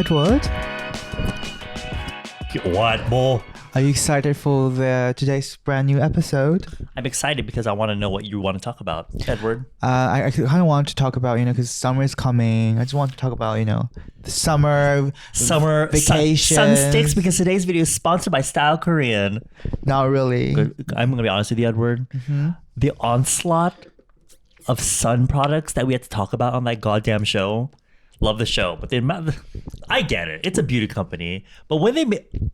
Edward, What, Bo? are you excited for today's brand new episode? I'm excited because I want to know what you want to talk about, Edward. I kind of want to talk about, because summer is coming. I just want to talk about, the summer vacation. Sun sticks, because today's video is sponsored by Style Korean. Not really. I'm going to be honest with you, Edward. Mm-hmm. The onslaught of sun products that we had to talk about on that goddamn show. Love the show, but I get it. It's a beauty company. But when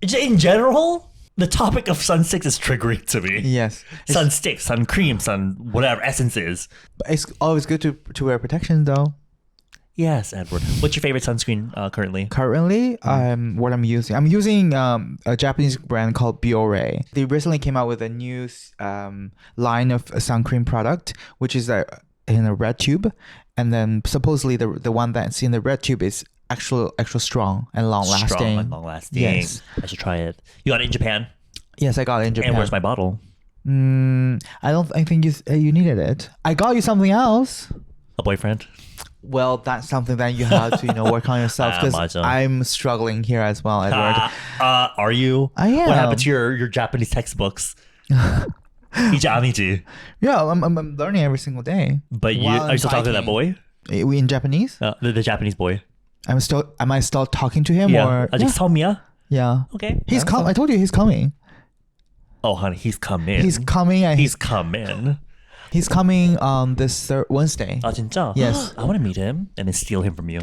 in general, the topic of sun sticks is triggering to me. Yes. Sun sticks, sun cream, sun whatever, essences. But it's always good to wear protection though. Yes, Edward. What's your favorite sunscreen currently? Currently, what I'm using a Japanese brand called Biore. They recently came out with a new line of a sun cream product, which is in a red tube. And then supposedly the one that's in the red tube is extra strong and long lasting. Strong and long lasting. Yes. I should try it. You got it in Japan? Yes, I got it in Japan. And where's my bottle? I think you needed it. I got you something else. A boyfriend? Well, that's something that you have to work on yourself, because I'm struggling here as well, Edward. Are you? I am. What happened to your Japanese textbooks? 이제 Yeah, I'm learning every single day. But are you still talking to that boy? We in Japanese? The Japanese boy. Am I still talking to him? Yeah. Or 아직 처음이야? Yeah. Okay. He's coming. I told you he's coming. Oh, honey, he's coming. He's coming. And he's coming. He's coming on this Wednesday. 아 진짜? Yes. I want to meet him and then steal him from you.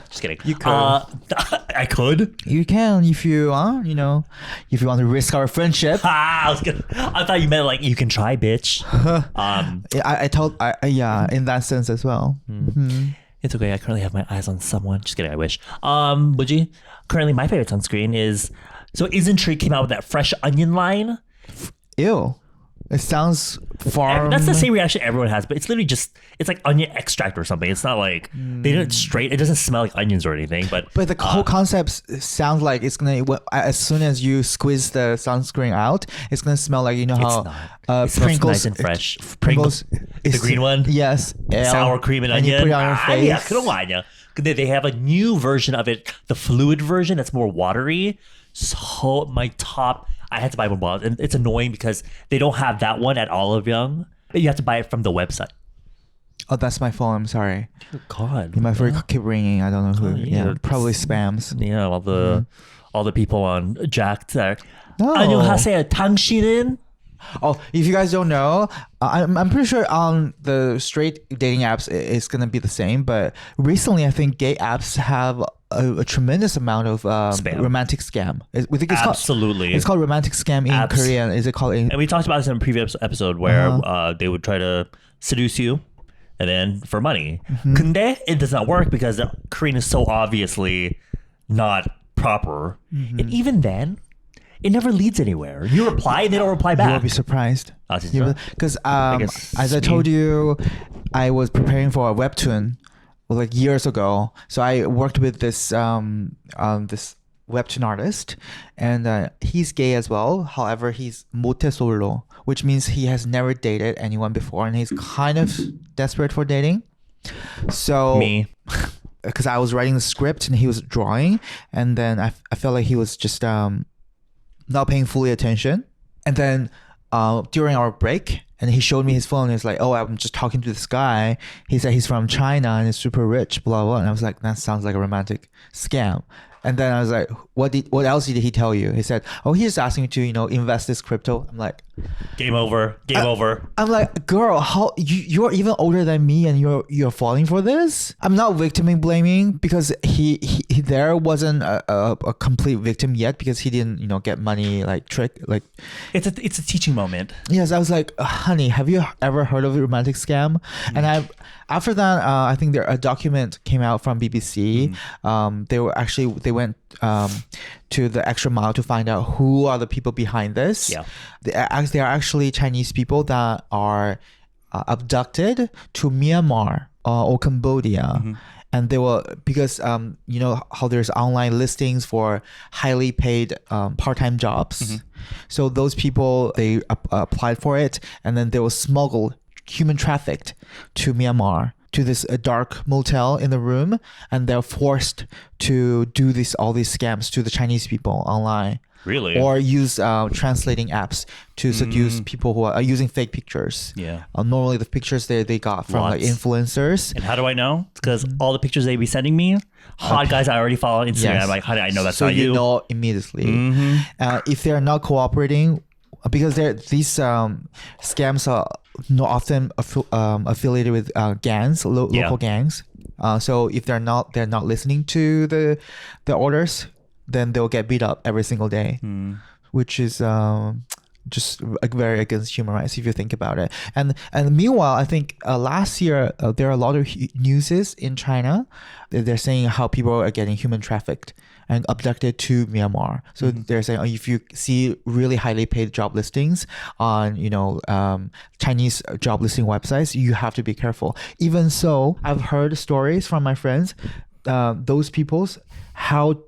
Just kidding. You could. I could. You can if you if you want to risk our friendship. I thought you meant like you can try, bitch. Yeah, in that sense as well. Mm-hmm. It's okay. I currently have my eyes on someone. Just kidding. I wish. Buji, currently my favorite sunscreen is Isntree came out with that fresh onion line. Ew. It sounds far. That's the same reaction everyone has, but it's literally it's like onion extract or something. It's not like they didn't it doesn't smell like onions or anything. But the whole concept sounds like it's gonna, as soon as you squeeze the sunscreen out, it's gonna smell like how it smells nice and fresh. Pringles, the green one. Yes, sour cream and onion. You put it on your face. Yeah, 그런 거 아니야. They have a new version of it, the fluid version that's more watery. So I had to buy one bottle, and it's annoying because they don't have that one at Olive Young. You have to buy it from the website. Oh, that's my phone. I'm sorry. Dear God, my phone keep ringing. I don't know who. Yeah, probably spams. Yeah, all the people on Jacked there. No. 안녕하세요, 당신은? Oh, if you guys don't know, I'm pretty sure on the straight dating apps it's gonna be the same. But recently, I think gay apps have a tremendous amount of romantic scam. We think it's absolutely. It's called romantic scam in Korean. Is it called? And we talked about this in a previous episode where they would try to seduce you, and then for money. 근데 it does not work because Korean is so obviously not proper, and even then. It never leads anywhere. You reply and they don't reply back. You will be surprised. Because as I told you, I was preparing for a webtoon like years ago. So I worked with this this webtoon artist, and he's gay as well. However, he's mote solo, which means he has never dated anyone before, and he's kind of desperate for dating. So me. Because I was writing the script and he was drawing, and then I felt like he was just not paying fully attention. And then during our break, and he showed me his phone, and he's like, oh, I'm just talking to this guy. He said he's from China and he's super rich, blah blah. And I was like, that sounds like a romantic scam. And then I was like, what else did he tell you? He said, oh, he's asking me to invest this crypto. I'm like, game over. I'm like, girl, how you're even older than me and you're falling for this? I'm not victim blaming, because he there wasn't a complete victim yet, because he didn't get money it's a teaching moment. Yes, I was like, honey, have you ever heard of a romantic scam? And after that, I think a document came out from BBC. They went to the extra mile to find out who are the people behind this. Yeah, they are actually Chinese people that are abducted to Myanmar or Cambodia. And they were, because how there's online listings for highly paid part-time jobs. So those people, they applied for it, and then they were smuggled, human trafficked to Myanmar to this dark motel in the room, and they're forced to do all these scams to the Chinese people online. Really? Or use translating apps to seduce people who are using fake pictures. Yeah. Normally the pictures they got from like influencers. And how do I know? Because all the pictures they be sending me, hot guys I already follow on Instagram. Yes. I'm like, how do I know that's So not you you? know immediately. If they're not cooperating, because these scams are not often affiliated with gangs, local gangs. So if they're not listening to the orders, then they'll get beat up every single day, which is just very against human rights if you think about it. And meanwhile, I think last year there are a lot of newses in China. They're saying how people are getting human trafficked and abducted to Myanmar. So they're saying if you see really highly paid job listings on Chinese job listing websites, you have to be careful. Even so, I've heard stories from my friends, those people's how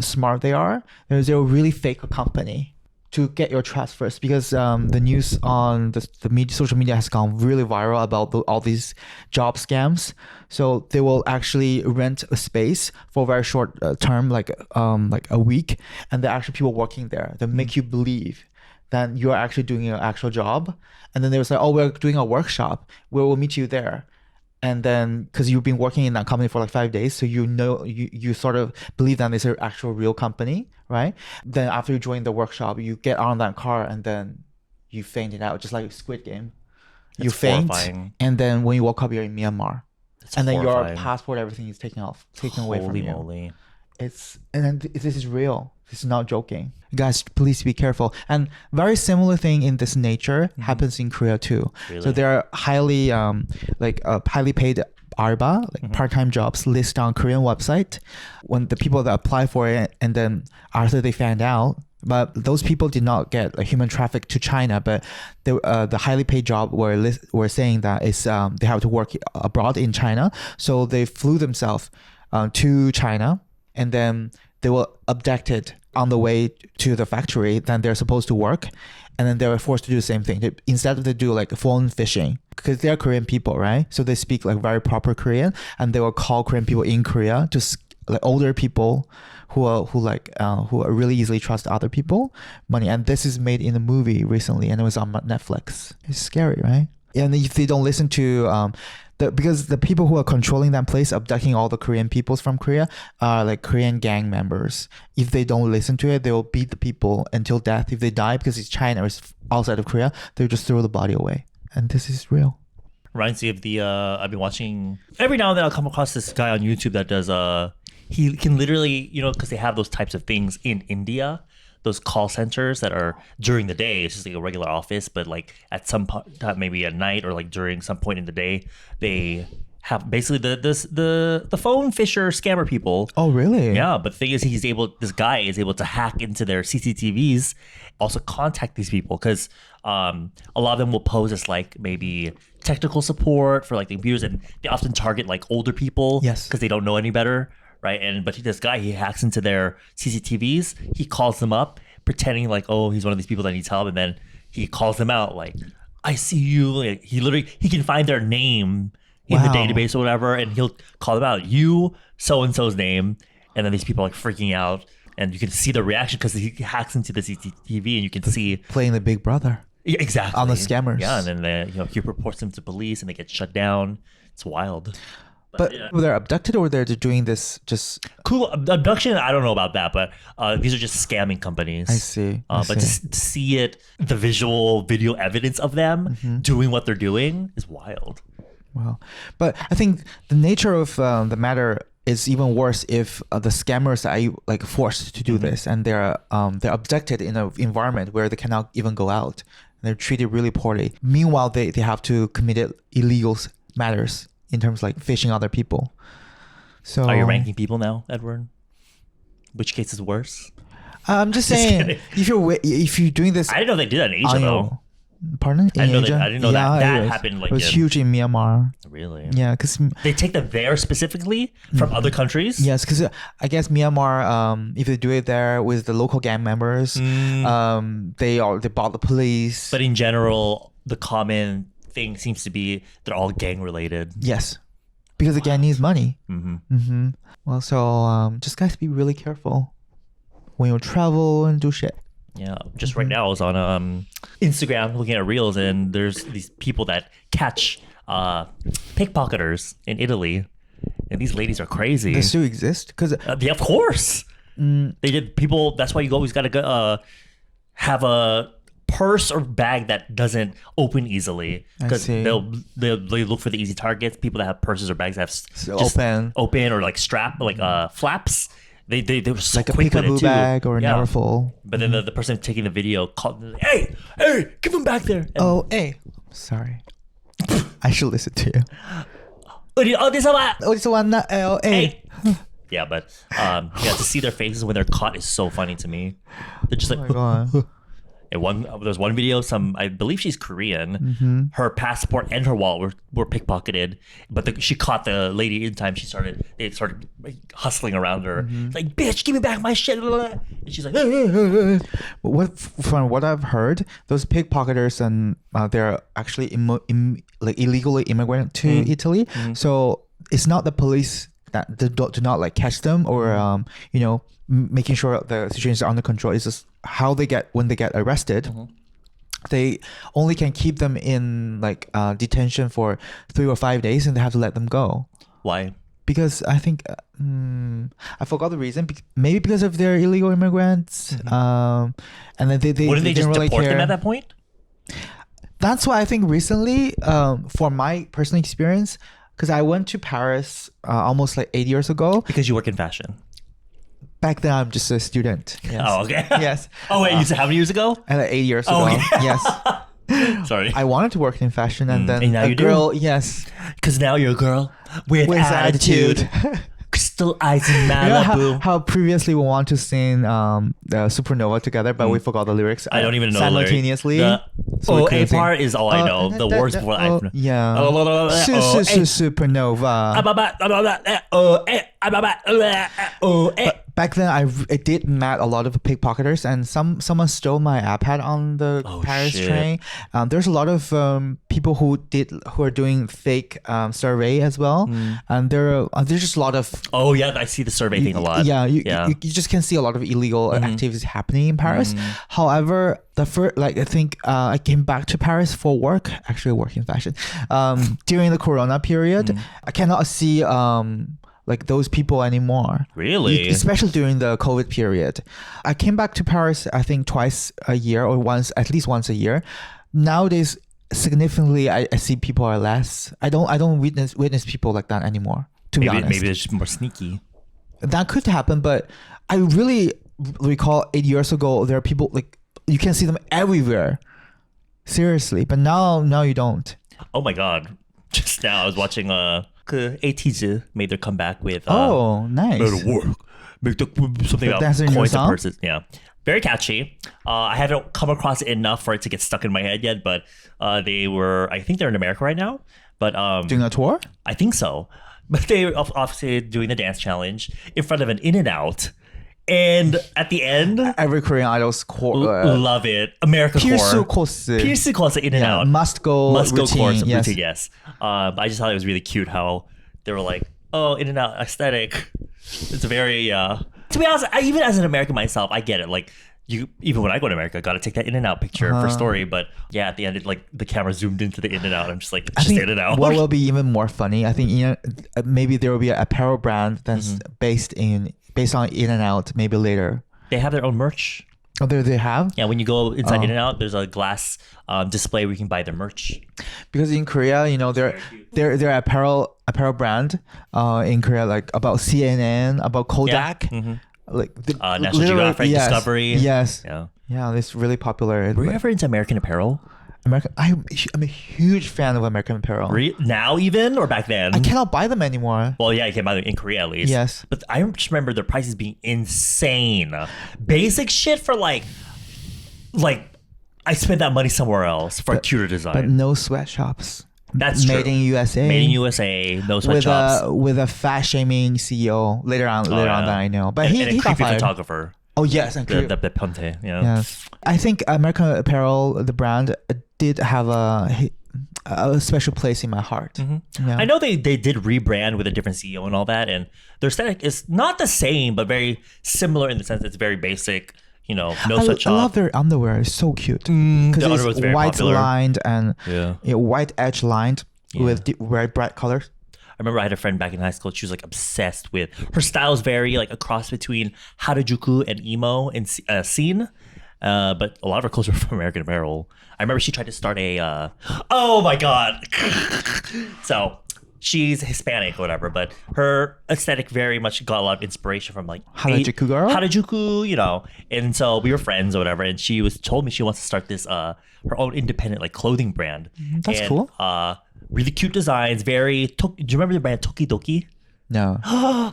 smart they are. They'll really fake a company to get your trust first, because the news on the media, social media has gone really viral about all these job scams. So they will actually rent a space for a very short term, like a week, and there are actually people working there. They make you believe that you are actually doing an actual job, and then they will say, "Oh, we're doing a workshop. We will meet you there." And then, because you've been working in that company for like 5 days, so you sort of believe that it's an actual real company, right? Then after you join the workshop, you get on that car and then you faint it out, just like Squid Game. You faint, and then when you woke up, you're in Myanmar, and then your passport, everything is taken away from you. Holy moly! This is real. This is not joking. Guys, please be careful. And very similar thing in this nature happens in Korea too. Really? So there are highly paid arba, like part-time jobs listed on Korean website. When the people that apply for it, and then after they found out, but those people did not get human traffic to China, but the highly paid job were saying that they have to work abroad in China. So they flew themselves to China, and then they were abducted on the way to the factory. Then they're supposed to work, and then they were forced to do the same thing. Instead of they do like phone phishing, because they're Korean people, right? So they speak like very proper Korean, and they will call Korean people in Korea to like older people who are really easily trust other people money. And this is made in a movie recently, and it was on Netflix. It's scary, right? And if they don't listen to because the people who are controlling that place, abducting all the Korean peoples from Korea, are like Korean gang members. If they don't listen to it, they will beat the people until death. If they die, because it's China or it's outside of Korea, they'll just throw the body away. And this is real. Reminds me of I've been watching, every now and then I'll come across this guy on YouTube that does, he can literally, because they have those types of things in India, those call centers that are during the day. It's just like a regular office, but like at some point, maybe at night or like during some point in the day, they have basically the phone fisher scammer people. Oh, really? Yeah, but the thing is, this guy is able to hack into their CCTVs, also contact these people, because a lot of them will pose as like maybe technical support for like the computers, and they often target like older people, yes, because they don't know any better. Right, but this guy, he hacks into their CCTVs. He calls them up, pretending like, oh, he's one of these people that needs help, and then he calls them out like, "I see you." Like, he can find their name in the database or whatever, and he'll call them out. You, so and so's name, and then these people are like freaking out, and you can see the reaction because he hacks into the CCTV, and you can see playing the Big Brother. Yeah, exactly, on the scammers. Yeah, and then he reports them to police, and they get shut down. It's wild. But they're abducted, or they're doing this just... Cool. Abduction, I don't know about that, but these are just scamming companies. I see. But to see the video evidence of them doing what they're doing is wild. Wow. But I think the nature of the matter is even worse if the scammers are like forced to do this, and they're abducted in an environment where they cannot even go out. They're treated really poorly. Meanwhile, they have to commit illegal matters in terms of like phishing other people. So are you ranking people now, Edward? Which case is worse? I'm just saying, if you're doing this, I didn't know they did that in Asia though. Pardon? I didn't know that happened. Like, it was huge in Myanmar. Really? Yeah, because they take them there specifically from other countries. Yes, because I guess Myanmar, if they do it there with the local gang members, they bought the police. But in general, the common thing seems to be they're all gang related. Yes. because again needs money. Well, so just guys, be really careful when you travel and do shit. Yeah, just right now I was on Instagram looking at reels, and there's these people that catch pickpocketers in Italy, and these ladies are crazy. They still exist? Because yeah, of course. They did people. That's why you always gotta go, have a purse or bag that doesn't open easily, because they look for the easy targets. People that have purses or bags that have open or like strap flaps. They were so like quick a with it peekaboo too. bag or never full. But then the person taking the video called, hey, give him back there. And hey, sorry. I should listen to you. Hey. Yeah, but to see their faces when they're caught is so funny to me. They're just like, oh my God. There's one video, I believe she's Korean. Her passport and her wallet were pickpocketed, but she caught the lady in time. They started like, hustling around her, like, bitch, give me back my shit. And she's like, from what I've heard, those pickpocketers and they're actually illegally immigrant to Italy. So it's not the police that do not like catch them or making sure the situation is under control. It's just how when they get arrested. They only can keep them in like detention for 3 or 5 days, and they have to let them go. Why? Because I think I forgot the reason. Maybe because of their illegal immigrants, and then they wouldn't they just really deport care. them at that point? That's why I think recently, for my personal experience, because I went to Paris almost like 8 years ago. Because you work in fashion. Back then, I'm just a student. Yes. Oh, okay. Yes. Oh, wait, you said how many years ago? And 8 years ago. Okay. Yes. Sorry. I wanted to work in fashion, and then now you girl, do? yes. Because now you're a girl with attitude. Crystal eyes in Malibu. You know how previously we want to sing the Supernova together, but we forgot the lyrics. I don't even know simultaneously. The A part is all I know. The words before I know. Yeah. Supernova. Back then, I did met a lot of pickpocketers, and someone stole my iPad on the Paris train. There's a lot of people who are doing fake survey as well, and there's just a lot of. Oh yeah, I see the survey thing a lot. Yeah, you just can see a lot of illegal activities happening in Paris. However, the first I think I came back to Paris for work, actually work in fashion. During the Corona period, I cannot see like those people anymore. Really? Especially during the COVID period. I came back to Paris, I think twice a year or at least once a year. Nowadays, significantly, I see people are less. I don't witness people like that anymore, to be honest. Maybe it's just more sneaky. That could happen, but I really recall 8 years ago, there are people like, you can see them everywhere. Seriously. But now you don't. Oh my God. Just now I was watching ATZ made their comeback with nice. Make something about coins and purses. Yeah, very catchy. I haven't come across it enough for it to get stuck in my head yet, but I think they're in America right now, but doing a tour? I think so. But they obviously doing the dance challenge in front of an In-N-Out. And at the end, every Korean idol's love it. America core. Pierce course In-N-Out. Must go course routine. Yes. I just thought it was really cute how they were like, oh, In-N-Out aesthetic. It's very to be honest, even as an American myself, I get it. Like even when I go to America, I gotta take that In-N-Out picture for story. But yeah, at the end, the camera zoomed into the In-N-Out. I'm just like, In-N-Out. What will be even more funny? I think maybe there will be an apparel brand that's based on In-N-Out maybe later. They have their own merch. Oh, they have? Yeah, when you go inside In-N-Out, there's a glass display where you can buy their merch. Because in Korea, their apparel brand in Korea, like about CNN, about Kodak, like National Geographic, Discovery. Yes. Yeah, it's really popular. Were you ever into American Apparel? I'm a huge fan of American Apparel. Now even or back then? I cannot buy them anymore. Well, yeah, you can buy them in Korea at least. Yes. But I just remember their prices being insane. Basic shit for like I spent that money somewhere else for a cuter design. But no sweatshops. That's true. Made in USA. Made in USA. No sweatshops. With a fat shaming CEO later on that I know. But he a got creepy fired. photographer. Oh yes, and the Ponte. Yeah. Yes. I think American Apparel, the brand, did have a special place in my heart. Yeah. I know they did rebrand with a different CEO and all that, and their aesthetic is not the same, but very similar in the sense it's very basic. You know, no sweatshop. I love their underwear. It's so cute because it's white lined and white edge lined with very bright colors. I remember I had a friend back in high school. She was like obsessed with her style. Is very like a cross between Harajuku and emo and scene. But a lot of her clothes were from American Apparel. I remember she tried to start a. Oh my god! So she's Hispanic or whatever, but her aesthetic very much got a lot of inspiration from like Harajuku girl. Harajuku, you know. And so we were friends or whatever, and she told me she wants to start this her own independent like clothing brand. That's cool. Really cute designs. Do you remember the brand Tokidoki? No.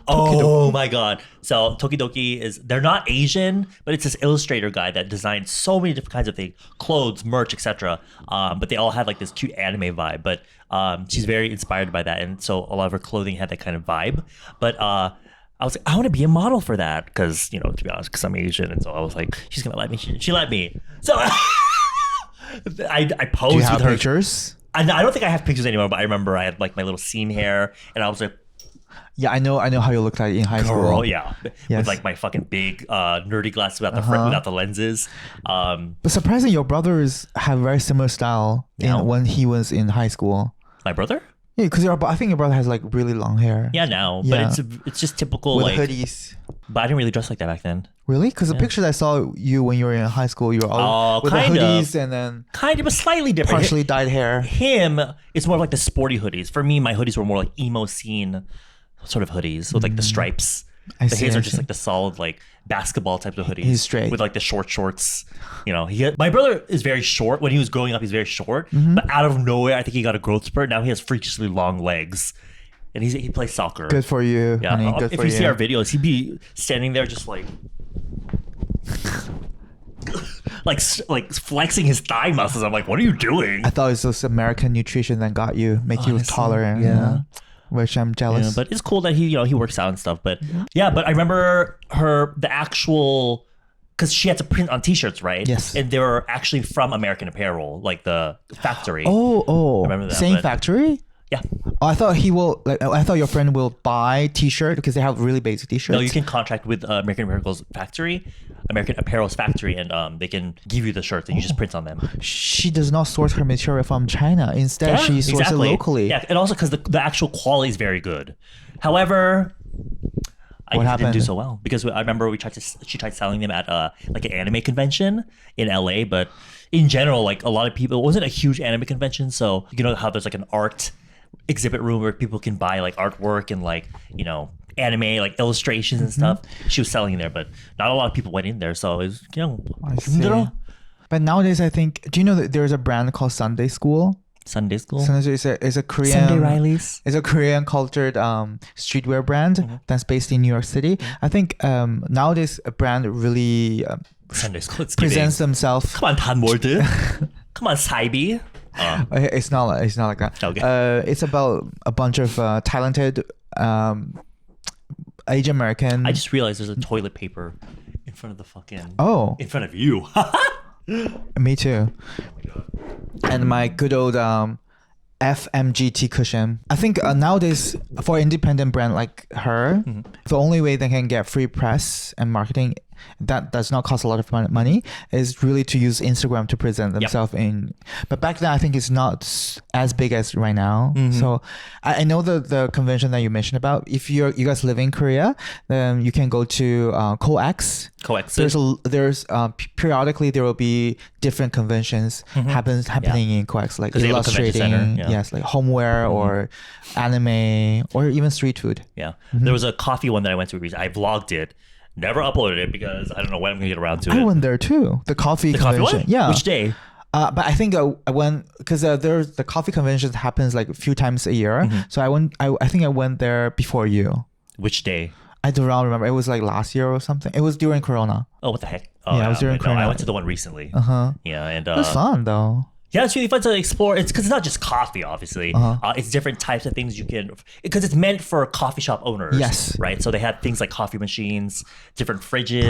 Oh my god. So Tokidoki they're not Asian, but it's this illustrator guy that designed so many different kinds of things, clothes, merch, etc. But they all have like this cute anime vibe. But she's very inspired by that, and so a lot of her clothing had that kind of vibe. But I was like, I want to be a model for that because, you know, to be honest, because I'm Asian, and so I was like, she's gonna let me. She let me. So I posed Do you have with her pictures? I don't think I have pictures anymore, but I remember I had like my little scene hair, and I was like, yeah, I know how you look like in high school. girl, yeah, with like my fucking big nerdy glasses without without the lenses. But surprising, your brothers have very similar style when he was in high school. My brother? Yeah, because I think your brother has like really long hair. Yeah, now, but it's just typical with like hoodies. But I didn't really dress like that back then. Really? Because the pictures I saw you when you were in high school, you were all with the hoodies and then kind of, but slightly different. Partially dyed hair. Him, it's more like the sporty hoodies. For me, my hoodies were more like emo scene sort of hoodies with like the stripes. His are just like the solid like basketball types of hoodies. He's straight with like the short shorts. You know, my brother is very short. When he was growing up, he's very short. But out of nowhere, I think he got a growth spurt. Now he has freakishly long legs. And he plays soccer. Good for you, honey. Good if you see our videos, he'd be standing there just like like flexing his thigh muscles. I'm like, what are you doing? I thought it was this American nutrition that got you, make you taller. And, which I'm jealous. Yeah, but it's cool that he works out and stuff. But but I remember the actual, because she had to print on T-shirts, right? Yes. And they were actually from American Apparel, like the factory. Oh. I remember that. Same factory? Yeah. Oh, I thought I thought your friend will buy T-shirt because they have really basic T-shirts. No, you can contract with American Apparel's factory, and they can give you the shirts and you just print on them. She does not source her material from China. Instead, she sources it locally. Yeah, and also because the actual quality is very good. However, I didn't do so well because I remember she tried selling them at like an anime convention in LA, but in general, like a lot of people, it wasn't a huge anime convention, so you know how there's like an art exhibit room where people can buy like artwork and like, you know, anime like illustrations and stuff. She was selling there, but not a lot of people went in there, so it was, you know. I see. But nowadays, I think, do you know that there's a brand called Sunday School? Sunday School? Sunday School is a Korean Sunday Riley's. It's a Korean cultured streetwear brand that's based in New York City. I think nowadays a brand really Sunday School presents themselves. Come on, Tanwolde. Come on, Saibi. It's not like that. Okay. It's about a bunch of talented Asian American. I just realized there's a toilet paper in front of the fucking. In front of you. Me too. Oh my god. And my good old FMGT cushion. I think nowadays for independent brand like her, the only way they can get free press and marketing that does not cost a lot of money is really to use Instagram to present themselves in. But back then, I think it's not as big as right now. So I know the convention that you mentioned about. If you guys live in Korea, then you can go to COEX. There's periodically there will be different conventions happening in COEX, like illustrating, like homeware or anime or even street food. Yeah, there was a coffee one that I went to recently. I vlogged it. Never uploaded it because I don't know when I'm gonna get around to it. I went there too. The coffee convention. One? Yeah. Which day? But I think I went because there's the coffee convention happens like a few times a year. So I went. I think I went there before you. Which day? I don't remember. It was like last year or something. It was during Corona. Oh, what the heck? Oh, yeah, it was during Corona. I went to the one recently. Yeah, and it was fun though. Yeah, it's really fun to explore. It's because it's not just coffee, obviously. It's different types of things you can, because it's meant for coffee shop owners. Yes. Right. So they have things like coffee machines, different fridges,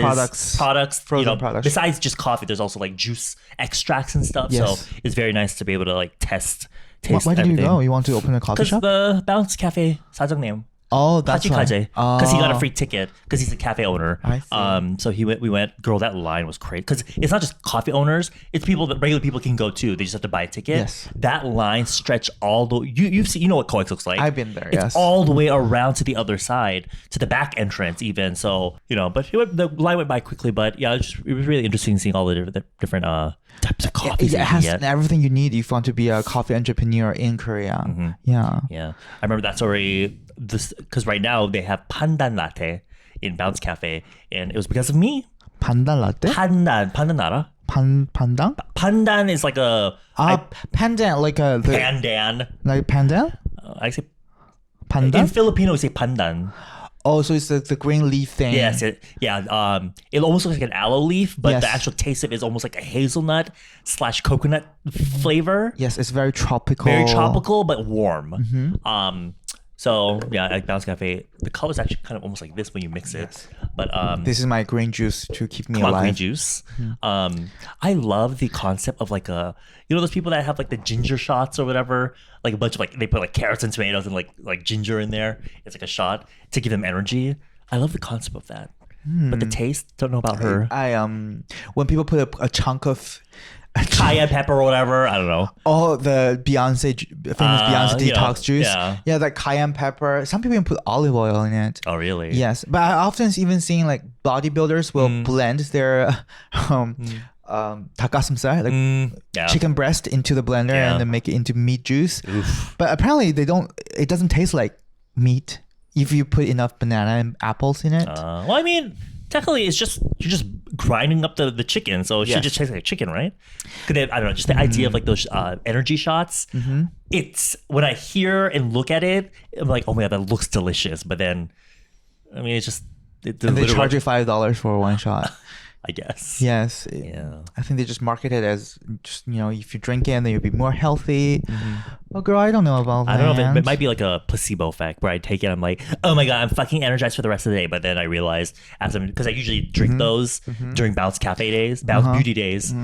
products, frozen products. Besides just coffee, there's also like juice extracts and stuff. Yes. So it's very nice to be able to like test taste Why did you everything. go? You want to open a coffee Because shop? the Bounce Cafe 사장님. Oh, that's why. Because he got a free ticket because he's a cafe owner. I see. So we went. Girl, that line was crazy because it's not just coffee owners. It's people that regular people can go too. They just have to buy a ticket. Yes. That line stretched all the. You've seen. You know what Coex looks like. I've been there. It's Yes. all the way around to the other side, to the back entrance even. So but the line went by quickly. But yeah, it was really interesting seeing all the different types of coffees. It has everything you need if you want to be a coffee entrepreneur in Korea. Mm-hmm. Yeah. Yeah, I remember that story. Because right now they have pandan latte in Bounce Cafe, and it was because of me. Pandan latte? Pandan 알아? Pandan? Pandan is like a pandan, like a pandan. like pandan? I say in Pandan? Filipino we say pandan. Oh, so it's the green leaf thing. Yes, it almost looks like an aloe leaf, but Yes. the actual taste of it is almost like a hazelnut / coconut flavor. Yes, it's very tropical. Very tropical but warm. Mm-hmm. So yeah, at Bounce Cafe, the color is actually kind of almost like this when you mix it. But This is my green juice to keep me come on, alive. green juice. I love the concept of like those people that have like the ginger shots or whatever, like a bunch of like they put like carrots and tomatoes and like ginger in there. It's like a shot to give them energy. I love the concept of that. But the taste, don't know about her. I when people put a chunk of Cayenne pepper or whatever. I don't know. Oh, the famous Beyonce detox juice. Yeah. That cayenne pepper. Some people even put olive oil in it. Oh, really? Yes, but I often even seeing like bodybuilders will blend their 닭가슴살, like chicken breast, into the blender and then make it into meat juice. Oof. But apparently they don't. It doesn't taste like meat if you put enough banana and apples in it. Well, I mean, technically, you're just grinding up the chicken, so it should just taste like chicken, right? Because I don't know, just the idea of like those energy shots. It's when I hear and look at it, I'm like, oh my god, that looks delicious. But then, I mean, it's just And they charge you $5 for one shot. I guess. Yes. Yeah. I think they just market it as just, if you drink it, then you'll be more healthy. Oh, girl, I don't know about that. I don't know if it might be like a placebo effect where I take it, I'm like, oh my god, I'm fucking energized for the rest of the day. But then I realize because I usually drink those during Bounce Cafe days, Bounce Beauty days.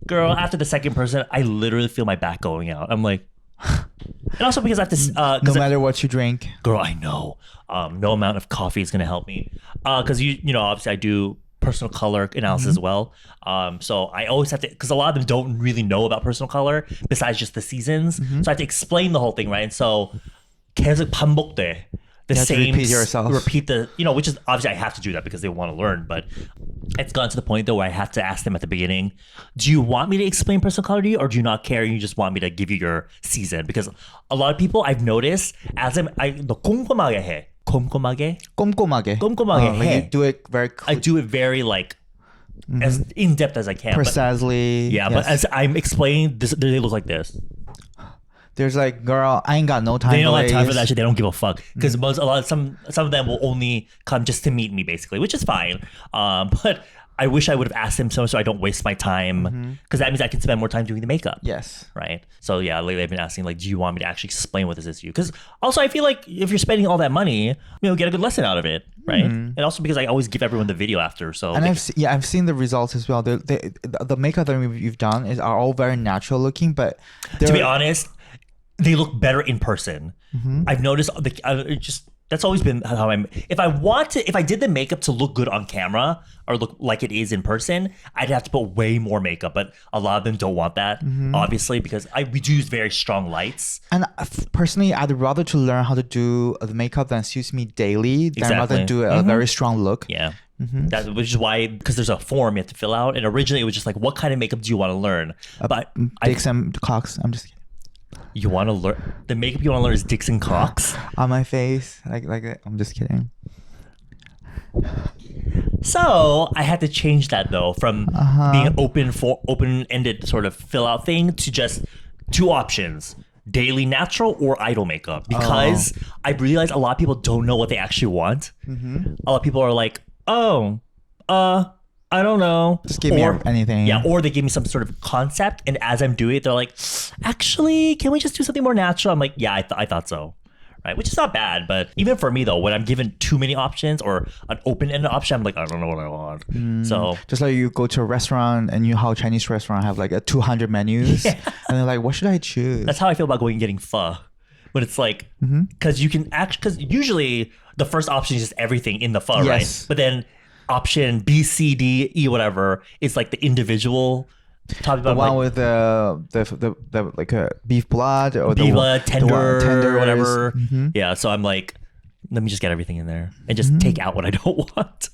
Girl, after the second person, I literally feel my back going out. I'm like, and also because I have to, no matter what you drink. Girl, I know, no amount of coffee is gonna help me. Because obviously I do personal color analysis as well. So I always have to, because a lot of them don't really know about personal color besides just the seasons. So I have to explain the whole thing, right? And so 계속 반복돼. The You have to same repeat yourself. repeat the which is obviously I have to do that because they want to learn, but it's gotten to the point though where I have to ask them at the beginning, do you want me to explain personal color to you, or do you not care? You just want me to give you your season? Because a lot of people I've noticed 너 꼼꼼하게 해. 꼼꼼하게 Like 해. you do it very I do it very like as in depth as I can. precisely. But, but as I'm explaining, they look like this. There's like, girl, I ain't got no time. They don't have waste. time for that shit. They don't give a fuck because some of them will only come just to meet me, basically, which is fine. But I wish I would have asked him so I don't waste my time, because that means I can spend more time doing the makeup. Yes. Right. So yeah, lately I've been asking like, do you want me to actually explain what this is to you? Because also I feel like if you're spending all that money, get a good lesson out of it, right? And also because I always give everyone the video after. So and I've seen the results as well. The makeup that you've done are all very natural looking, but to be honest, they look better in person. I've noticed that's always been how I'm. If I did the makeup to look good on camera or look like it is in person, I'd have to put way more makeup. But a lot of them don't want that, obviously, because we do use very strong lights. And personally, I'd rather to learn how to do the makeup that suits me daily than rather do a very strong look. Yeah. Which is why, because there's a form you have to fill out, and originally it was just like, what kind of makeup do you want to learn? But dicks and cocks. I'm just kidding. You want to learn the makeup you want to learn is dicks and cocks on my face, like that. I'm just kidding. So I had to change that though from being an open-ended sort of fill out thing to just two options: daily natural or idol makeup. Because I realized a lot of people don't know what they actually want. A lot of people are like, I don't know. Just give me anything. Yeah, or they give me some sort of concept, and as I'm doing it, they're like, actually, can we just do something more natural? I'm like, yeah, I thought so. right? Which is not bad, but even for me though, when I'm given too many options or an open-ended option, I'm like, I don't know what I want. So just like you go to a restaurant and how Chinese restaurant have like a 200 menus, and they're like, what should I choose? that's how I feel about going and getting pho. But it's like, because you can because usually the first option is just everything in the pho, Yes. right? But then option B, C, D, E, whatever, is like the individual topic. The one with the like a beef blood or beef the blood, tender, tenders. whatever. Yeah, so I'm like, let me just get everything in there and just take out what I don't want.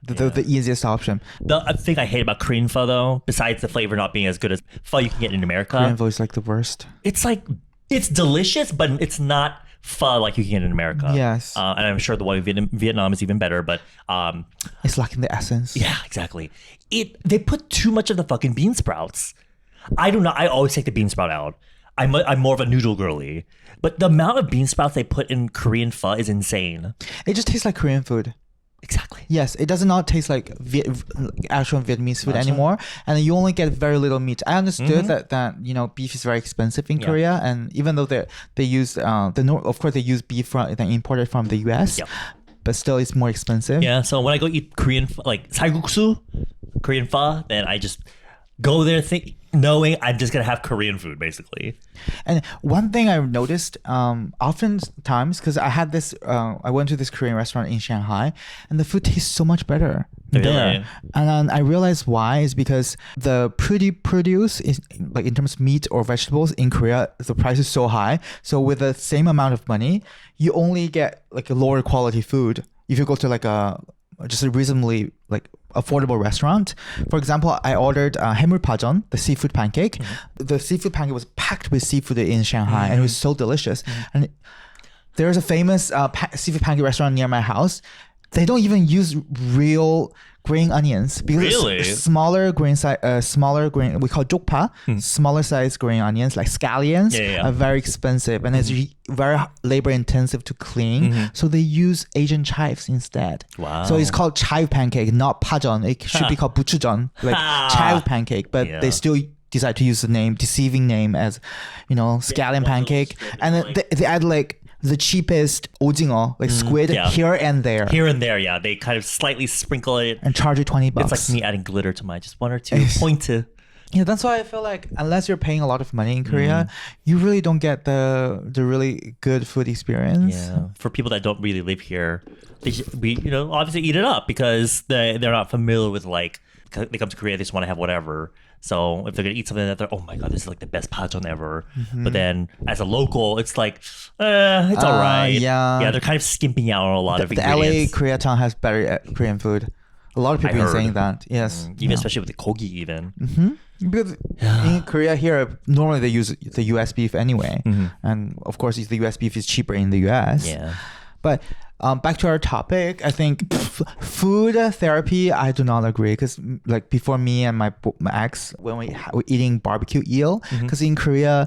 The easiest option. The thing I hate about Korean pho though, besides the flavor not being as good as pho you can get in America, Korean pho is like the worst. it's like it's delicious, but it's not pho like you can get in America. Yes. And I'm sure the one in Vietnam is even better, but It's lacking the essence. yeah, exactly. They put too much of the fucking bean sprouts. I do not. I always take the bean sprout out. I'm more of a noodle girly, but the amount of bean sprouts they put in Korean pho is insane. It just tastes like Korean food. Exactly. Yes, it does not taste like actual Vietnamese food anymore, and you only get very little meat. I understood that beef is very expensive in Korea, and even though they use of course they use beef they import it from the US, but still it's more expensive. Yeah. So when I go eat Korean like salguksu, Korean pho, then I just go there knowing I'm just gonna have Korean food basically. And one thing I've noticed, oftentimes, because I went to this Korean restaurant in Shanghai, and the food tastes so much better there. And then I realized why is because the produce is like in terms of meat or vegetables in Korea, the price is so high. So with the same amount of money, you only get like a lower quality food if you go to like just a reasonably like affordable restaurant. For example, I ordered 해물파전, the seafood pancake. The seafood pancake was packed with seafood in Shanghai, and it was so delicious. And there's a famous seafood pancake restaurant near my house. They don't even use real green onions because Really? smaller green we call jokpa, smaller size green onions like scallions are very expensive, and it's very labor intensive to clean. So they use Asian chives instead. Wow. So it's called chive pancake, not pajeon. It should be called buchujeon, like chive pancake, but they still decide to use the deceiving name as scallion pancake, and then they add like the cheapest 오징어, like squid, here and there. Here and there, yeah. They kind of slightly sprinkle it. And charge you $20. It's like me adding glitter to my just one or two pointer. Yeah, that's why I feel like unless you're paying a lot of money in Korea, you really don't get the really good food experience. Yeah. For people that don't really live here, we obviously eat it up because they're not familiar with like they come to Korea, they just want to have whatever. So if they're gonna eat something that they're, oh my god, this is like the best pajeon ever. But then as a local, it's like, it's all right. Yeah, they're kind of skimping out on a lot of the ingredients. LA Koreatown has better Korean food. A lot of people are saying that. Yes, even especially with the kogi even. Because in Korea here, normally they use the US beef anyway, and of course the US beef is cheaper in the US. Yeah, but. Back to our topic, I think food therapy, I do not agree, because like before me and my ex, when we were eating barbecue eel, because in Korea,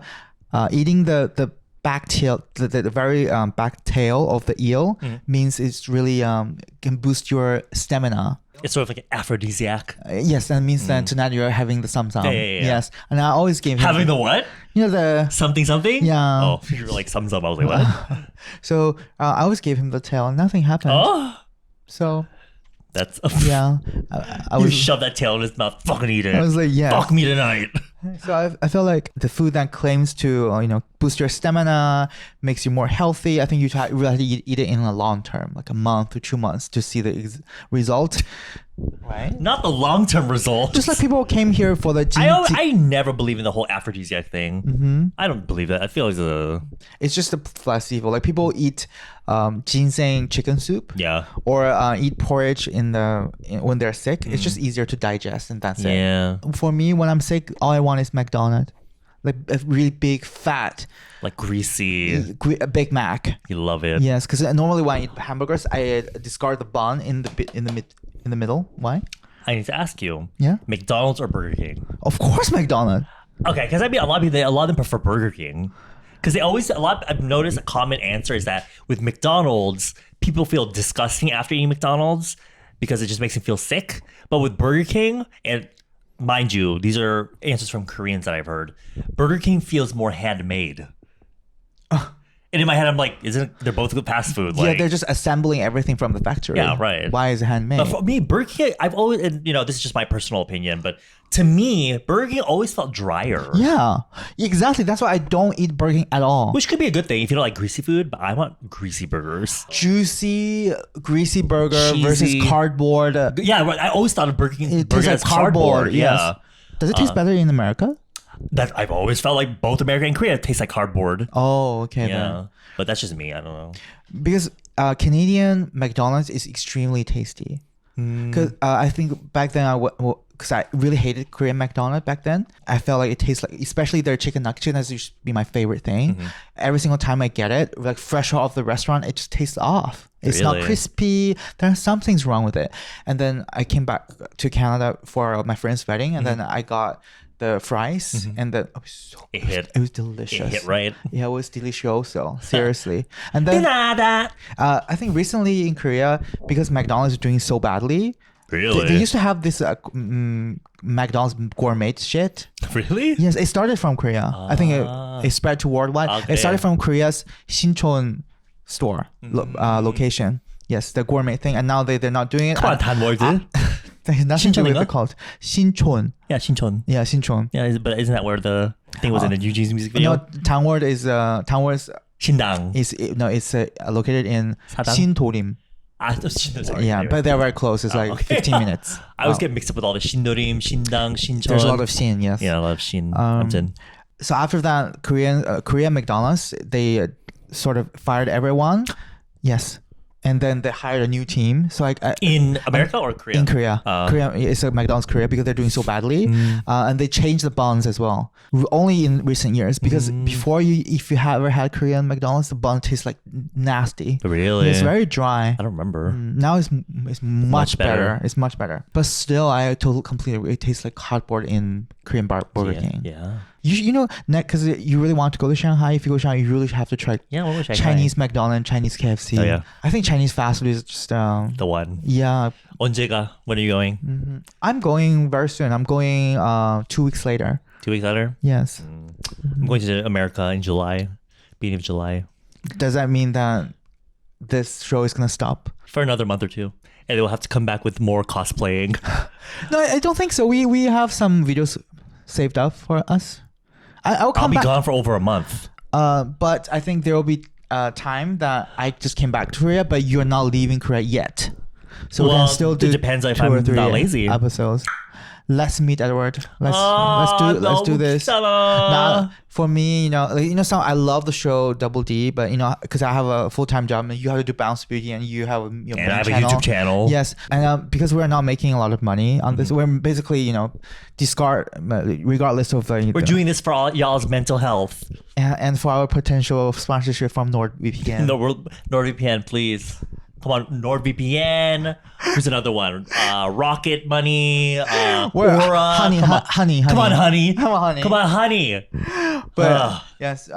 eating the back tail, the very back tail of the eel means it's really can boost your stamina. it's sort of like an aphrodisiac. Yes, that means that tonight you're having the samsam. Yeah. Yes, and I always gave him Having the what? the Something? Yeah. Oh, you were like sums up. I was like, what? So I always gave him the tail, and nothing happened. Oh, So that's yeah, I you was shove that tail in his mouth. Fucking eat it. I was like, yeah. Fuck me tonight. So I feel like the food that claims to boost your stamina, makes you more healthy. I think you really have to eat it in a long term, like a month or 2 months, to see the result. Right? Not the long term results. Just like people came here for the I never believe in the whole aphrodisiac thing. I don't believe that. I feel like it's just a placebo. Like people eat ginseng chicken soup, or eat porridge when they're sick. It's just easier to digest, and that's it. For me, when I'm sick, all I want is McDonald, like a really big fat, like greasy Big Mac. You love it. Yes, because normally when I eat hamburgers, I discard the bun in the middle. Why? I need to ask you. Yeah. McDonald's or Burger King? Of course, McDonald's. Okay, because a lot of them prefer Burger King. Because I've noticed a common answer is that with McDonald's, people feel disgusting after eating McDonald's because it just makes them feel sick. But with Burger King, and mind you, these are answers from Koreans that I've heard, Burger King feels more handmade. And in my head, I'm like, isn't they're both good fast food? Yeah, Like, they're just assembling everything from the factory. Yeah, right. Why is it handmade? but for me, Burger King, I've always, and this is just my personal opinion, but to me, Burger King always felt drier. Yeah, exactly. That's why I don't eat Burger King at all. Which could be a good thing if you don't like greasy food, but I want greasy burgers. Juicy, greasy burger Cheesy. versus cardboard. Yeah, right. I always thought of Burger King It tastes like as cardboard. yes. Yeah. Does it taste better in America? That I've always felt like both America and Korea taste like cardboard. Oh, okay. Yeah. Then. But that's just me. I don't know. Because Canadian McDonald's is extremely tasty. Because I think back then because I really hated Korean McDonald's back then. I felt like it tastes like, especially their chicken nugget. Chicken nuggets used to be my favorite thing. Every single time I get it, like fresh off the restaurant, it just tastes off. It's not Really? crispy. There's something's wrong with it. And then I came back to Canada for my friend's wedding, and then I got the fries, and then It hit. it was delicious. It hit right. Yeah, it was delicioso. Seriously. And then Pinada. I think recently in Korea, because McDonald's is doing so badly, Really? they used to have this McDonald's gourmet shit. Really? Yes, it started from Korea. I think it spread to worldwide. Okay. It started from Korea's Sinchon store location. Yes, the gourmet thing, and now they're not doing it. Come on, 단월드. There's nothing to do with Sinchon인가? it called Sinchon. Yeah, 신촌. Yeah, Sinchon. Yeah, but isn't that where the thing was in the Eugene's music video? No, Tangword is 신당. it's located in 사당? Sintorim. 신도, sorry. Yeah, but they're very close. It's like okay. 15 minutes. I always get mixed up with all the 신도림, 신당, 신촌. There's a lot of Shin, yes. Yeah, a lot of shin. 아무튼. So after that, Korean McDonald's, they sort of fired everyone. Yes. And then they hired a new team. So like In America or Korea? in Korea, it's a McDonald's Korea because they're doing so badly, and they changed the buns as well. Only in recent years, because before if you ever had Korean McDonald's, the bun tastes like nasty. Really? It's very dry. I don't remember. Now it's much better. better. It's much better. But still, I totally completely agree. It tastes like cardboard in Korean Burger King. Yeah. You know, because you really want to go to Shanghai. If you go to Shanghai, you really have to try Yeah, what was Shanghai? Chinese McDonald's, Chinese KFC. Oh, yeah. I think Chinese fast food is just The one. yeah. 언제가? When are you going? I'm going very soon. I'm going 2 weeks later. 2 weeks later? Yes. I'm going to America in July. Beginning of July. Does that mean that this show is gonna stop? For another month or two. And they will have to come back with more cosplaying. No, I don't think so. We have some videos saved up for us. I'll I'll come be back. gone for over a month. But I think there will be time that I just came back to Korea, but you're not leaving Korea yet. So we Well, can still do it depends if 2 or I'm 3 not lazy. episodes. Let's meet Edward. Let's do this. 귀찮아. Now, for me, so I love the show Double D, but because I have a full-time job and you have to do Bounce Beauty and you have And I have a YouTube channel. Yes, and because we're not making a lot of money on this, we're basically discard regardless of We're doing this for all y'all's mental health. and for our potential sponsorship from NordVPN. NordVPN, please. Come on, NordVPN. Here's another one. Rocket Money. Aura. Honey. Come on, honey. Come on, honey. Come on, honey. But yes,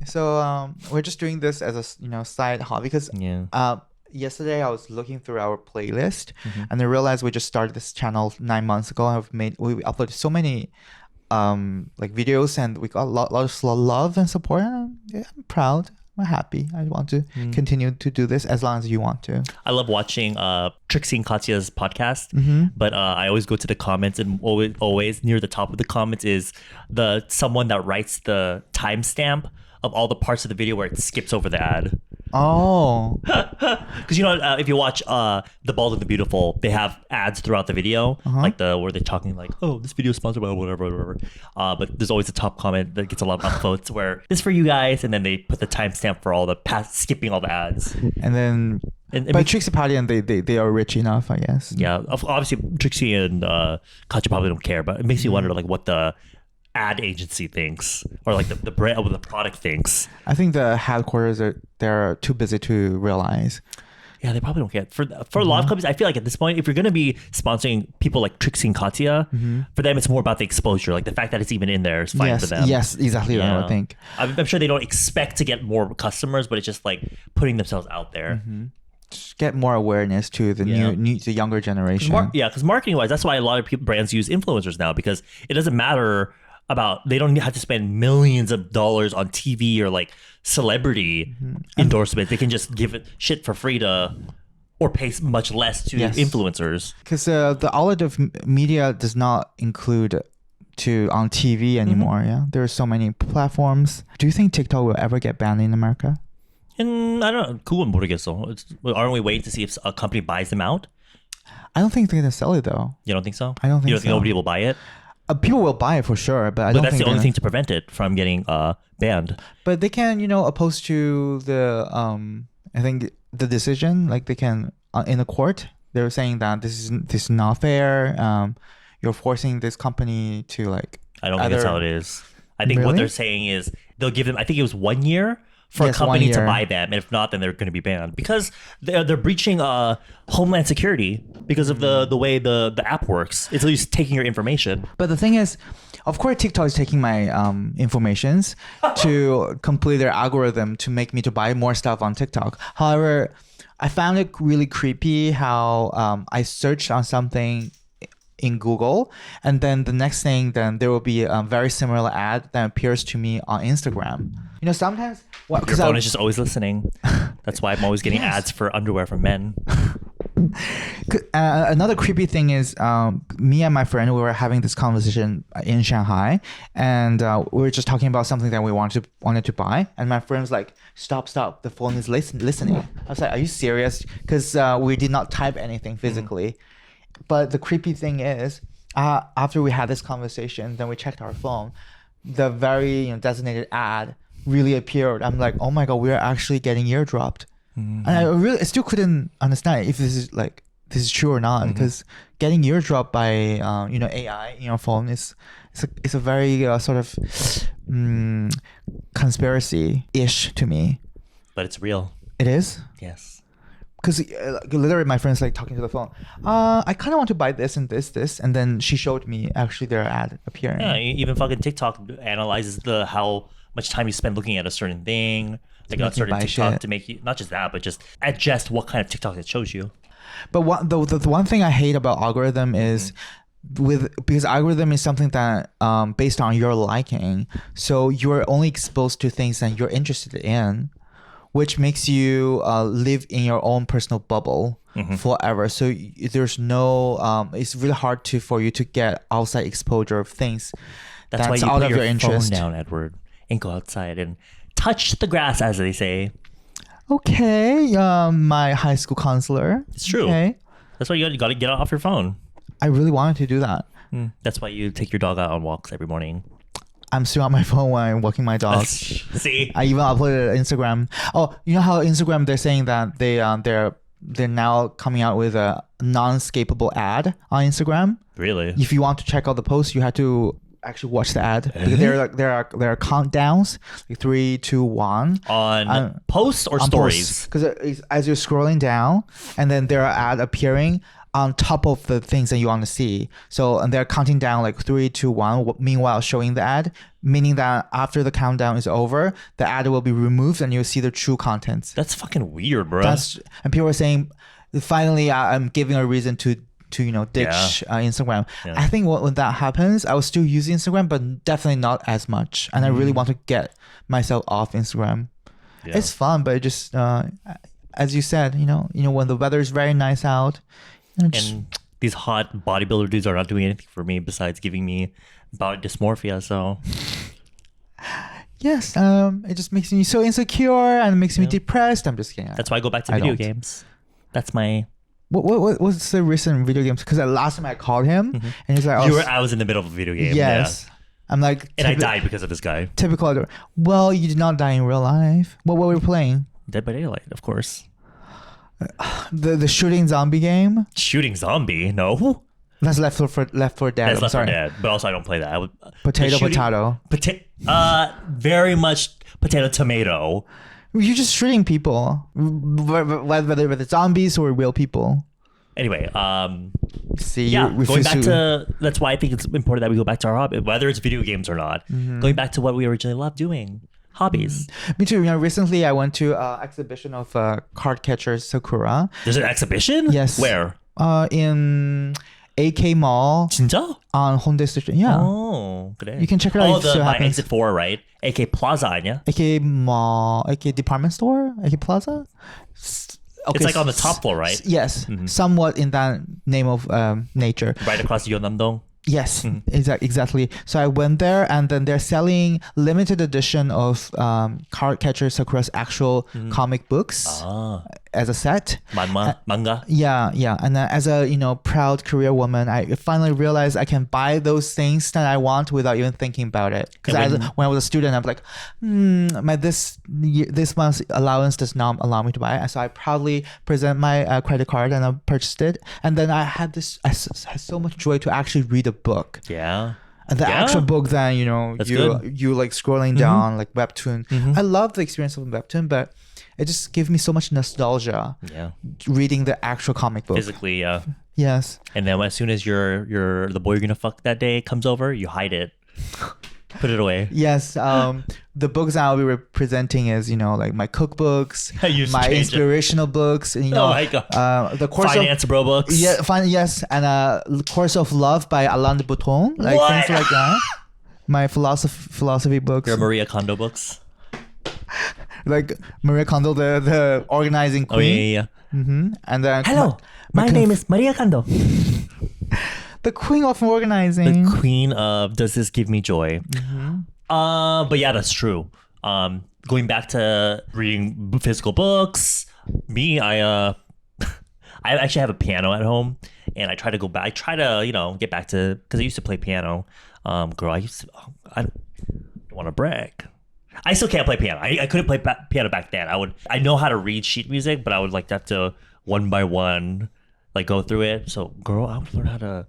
so we're just doing this as a side hobby because Yeah. yesterday I was looking through our playlist and I realized we just started this channel 9 months ago. We uploaded so many like videos and we got a lot of love and support. And I'm proud. I'm happy. I want to continue to do this as long as you want to. I love watching Trixie and Katya's podcast, but I always go to the comments, and always near the top of the comments is someone that writes the timestamp of all the parts of the video where it skips over the ad. Oh, Because if you watch The Bald and the Beautiful, they have ads throughout the video, like where they're talking like, oh, this video is sponsored by whatever. But there's always a top comment that gets a lot of upvotes where this for you guys, and then they put the timestamp for all the skipping all the ads. and then but Trixie Patty and they are rich enough, I guess. Yeah, obviously Trixie and Katya probably don't care, but it makes me wonder like what the ad agency thinks, or like the brand or the product thinks. I think the headquarters they're too busy to realize. Yeah, they probably don't get for a lot of companies. I feel like at this point, if you're going to be sponsoring people like Trixie and Katya, for them it's more about the exposure, like the fact that it's even in there is fine for them. Yes, exactly. Yeah. What I think. I'm sure they don't expect to get more customers, but it's just like putting themselves out there. Just get more awareness to the the younger generation. Because marketing wise, that's why a lot of brands use influencers now, because it doesn't matter. about they don't have to spend millions of dollars on TV or like celebrity endorsement. They can just give it shit for free to, or pay much less to influencers. Because the outlet of media does not include on TV anymore. Yeah, there are so many platforms. Do you think TikTok will ever get banned in America? And I don't know. Cool, 모르겠어. Aren't we waiting to see if a company buys them out? I don't think they're gonna sell it though. You don't think so? I don't think You don't think so. nobody will buy it? People will buy it for sure, but I But don't that's think the only they're- thing to prevent it from getting banned. But they can, oppose to the I think the decision. Like they can in the court. They're saying that this is not fair. You're forcing this company to like. I don't think that's how it is. I think what Really? they're saying is they'll give them, I think it was 1 year for a Yes, 1 company to year. buy them. And if not, then they're going to be banned because they're breaching Homeland Security because of the way the app works. It's at least taking your information. But the thing is, of course, TikTok is taking my informations to complete their algorithm to make me to buy more stuff on TikTok. However, I found it really creepy how I searched on something in Google, and then the next thing, then there will be a very similar ad that appears to me on Instagram. Sometimes Your phone is just always listening. That's why I'm always getting ads for underwear for men. Another creepy thing is me and my friend, we were having this conversation in Shanghai, and we were just talking about something that we wanted to buy, and my friend was like, stop, the phone is listening. I was like, are you serious? Because we did not type anything physically. But the creepy thing is, after we had this conversation, then we checked our phone, the very designated ad really appeared. I'm like, oh my god, we're actually getting eardropped. And I still couldn't understand if this is true or not, because getting eardropped by AI in your phone is a very sort of conspiracy-ish to me. But it's real. It is? Yes. Because literally my friend's like talking to the phone. I kind of want to buy this and this, and then she showed me actually their ad appearing. Yeah, even fucking TikTok analyzes how much time you spend looking at a certain thing, like a certain TikTok, to make you, not just that, but just adjust what kind of TikTok it shows you. But the one thing I hate about algorithm is because algorithm is something that based on your liking, so you're only exposed to things that you're interested in, which makes you live in your own personal bubble forever. So there's no, it's really hard for you to get outside exposure of things that's why you out put of your your interest. phone down, Edward, and go outside and touch the grass, as they say. Okay, my high school counselor. It's true. Okay. That's why you got to get off your phone. I really wanted to do that. That's why you take your dog out on walks every morning. I'm still on my phone when I'm walking my dog. See? I even uploaded it on Instagram. Oh, you know how Instagram, they're saying that they're now coming out with a non-escapable ad on Instagram. Really? If you want to check out the post, you have to actually watch the ad. Because there are countdowns, like 3, 2, 1. On posts or stories? Because as you're scrolling down, and then there are ads appearing on top of the things that you want to see. So, and they're counting down like 3, 2, 1, meanwhile showing the ad, meaning that after the countdown is over, the ad will be removed and you'll see the true contents. That's fucking weird, bro. And people are saying, finally, I'm giving a reason to ditch Instagram. Yeah. I think when that happens, I will still use Instagram, but definitely not as much. And I really want to get myself off Instagram. Yeah. It's fun, but it just, as you said, when the weather is very nice out, and these hot bodybuilder dudes are not doing anything for me besides giving me body dysmorphia. So yes, it just makes me so insecure and it makes me depressed. I'm just kidding. That's why I go back to video games. That's my. What's the recent video games? Because last time I called him and he's like, I was in the middle of a video game. Yes. Yeah. I'm like, and I died because of this guy. Typical. Well, you did not die in real life. What were we playing? Dead by Daylight, of course. The shooting zombie game. Shooting zombie? No. That's Left 4 Dead. That's Left 4 Dead, but also I don't play that. Potato. Very much potato tomato. You're just shooting people, whether it's zombies or real people. Anyway, see, yeah, going back to, that's why I think it's important that we go back to our hobby, whether it's video games or not. Going back to what we originally loved doing, hobbies. Me too. Recently I went to an exhibition of card catcher Sakura. There's an exhibition? Yes. Where? In AK Mall 진짜? on Hyundai Station. Yeah. Oh, 그래. You can check it out. Oh, It still by happens. Exit 4, right? AK Plaza 아니야? AK Mall, AK Department Store, AK Plaza. Okay, It's like on the top floor, right? Yes, somewhat in that name of nature. Right across Yeonnam-dong. Yes, exactly. So I went there, and then they're selling limited edition of Cardcaptor Sakura's actual comic books Ah, as a set. manga. Yeah, and as a proud career woman, I finally realized I can buy those things that I want without even thinking about it. Because when I was a student, I'm like, this month's allowance does not allow me to buy it. So I proudly present my credit card and I purchased it. And then I had so much joy to actually read a book. Yeah. And the actual book, then That's good. you like scrolling down like webtoon. I love the experience of webtoon, but it just gives me so much nostalgia. Yeah. Reading the actual comic book. Physically, yeah. Yes. And then as soon as the boy you're gonna fuck that day comes over, you hide it. Put it away. Yes. The books I'll be presenting is like my cookbooks, my inspirational books, and Oh my God. the course Finance bro books. yes, and Course of Love by Alain de Botton, like What? things like that. My philosophy books, Your Maria Kondo books. like Maria Kondo, the organizing Oh queen. yeah. And then Hello, my name is Maria Kondo. the queen of organizing. The queen of Does This Give Me Joy? But yeah, that's true. Going back to reading physical books, I actually have a piano at home, and I try to go back. I try to get back to, because I used to play piano. I don't want to brag. I still can't play piano. I couldn't play piano back then. I know how to read sheet music, but I would like have to one by one like go through it. So girl, I would learn how to.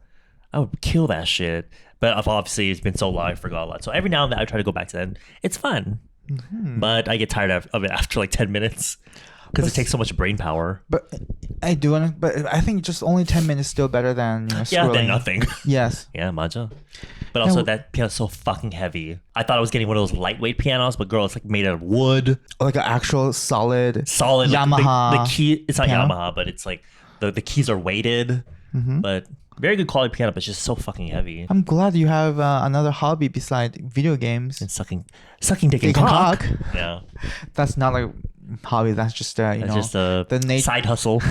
I would kill that shit. But obviously it's been so long, I forgot a lot. So every now and then I try to go back to that. It's fun. But I get tired of it after like 10 minutes. Because it takes so much brain power. But I do want to, but I think just only 10 minutes is still better than Yeah, scrolling. than nothing. Yes. Yeah, matcha. But also that piano's so fucking heavy. I thought I was getting one of those lightweight pianos, but girl, it's like made out of wood. Like an actual solid Yamaha. Like the key, it's not piano? Yamaha, but it's like the keys are weighted. But very good quality piano, but it's just so fucking heavy. I'm glad you have another hobby beside video games. And sucking dick and Dick and cock. cock. Yeah. That's not like hobby. That's just That's just a the side hustle.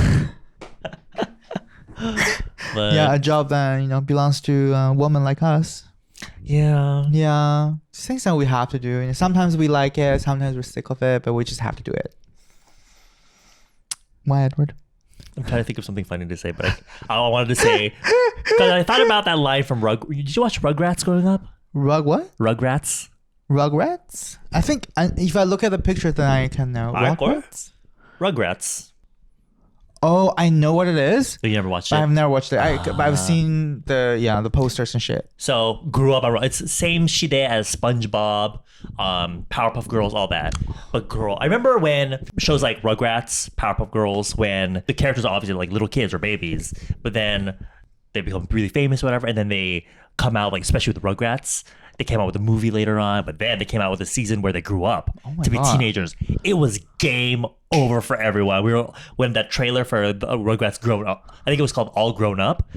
But yeah, a job that belongs to a woman like us. yeah. Yeah, it's things that we have to do. And sometimes we like it, sometimes we're sick of it, but we just have to do it. Why, Edward? I'm trying to think of something funny to say, but I wanted to say, because I thought about that line from Did you watch Rugrats growing up? What? Rugrats? Rugrats? I think if I look at the picture, then I can know. Rugrats. Oh, I know what it is. But you never watched But it? I've never watched it. But I've seen the posters and shit. So grew up around, it's the same shide as SpongeBob, Powerpuff Girls, all that. But girl, I remember when shows like Rugrats, Powerpuff Girls, when the characters are obviously like little kids or babies, but then they become really famous or whatever, and then they come out, like especially with the Rugrats, they came out with a movie later on, but then they came out with a season where they grew up to be teenagers. It was game over for everyone. When that trailer for the Rugrats Grown Up, I think it was called All Grown Up.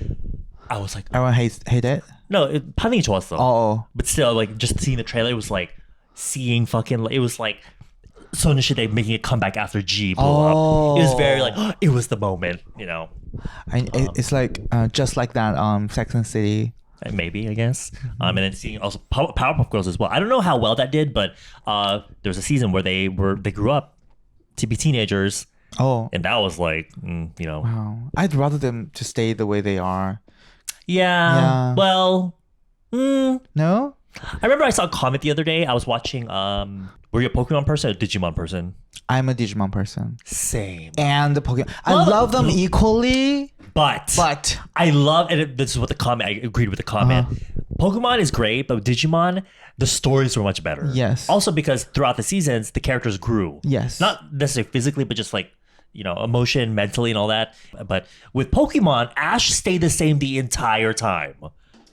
I was like, everyone hate it. no, 반응이 좋았어. Oh, But still, like just seeing the trailer, it was like seeing fucking. It was like Sonushide making a comeback after G blew up. It was very like it was the moment, it's like just like that. Sex and the City. Maybe, I guess. And then seeing also Powerpuff Girls as well. I don't know how well that did, but there was a season where they grew up to be teenagers. Oh, And that was like, wow. I'd rather them to stay the way they are. Yeah. Well, No. I remember I saw a comment the other day. I was watching. Were you a Pokemon person or a Digimon person? I'm a Digimon person. Same. And the Pokemon. I love them equally. But I love, and this is what the comment, I agreed with the comment. Pokemon is great, but with Digimon, the stories were much better. Yes. Also because throughout the seasons, the characters grew. Yes. Not necessarily physically, but just like, emotion, mentally and all that. But with Pokemon, Ash stayed the same the entire time.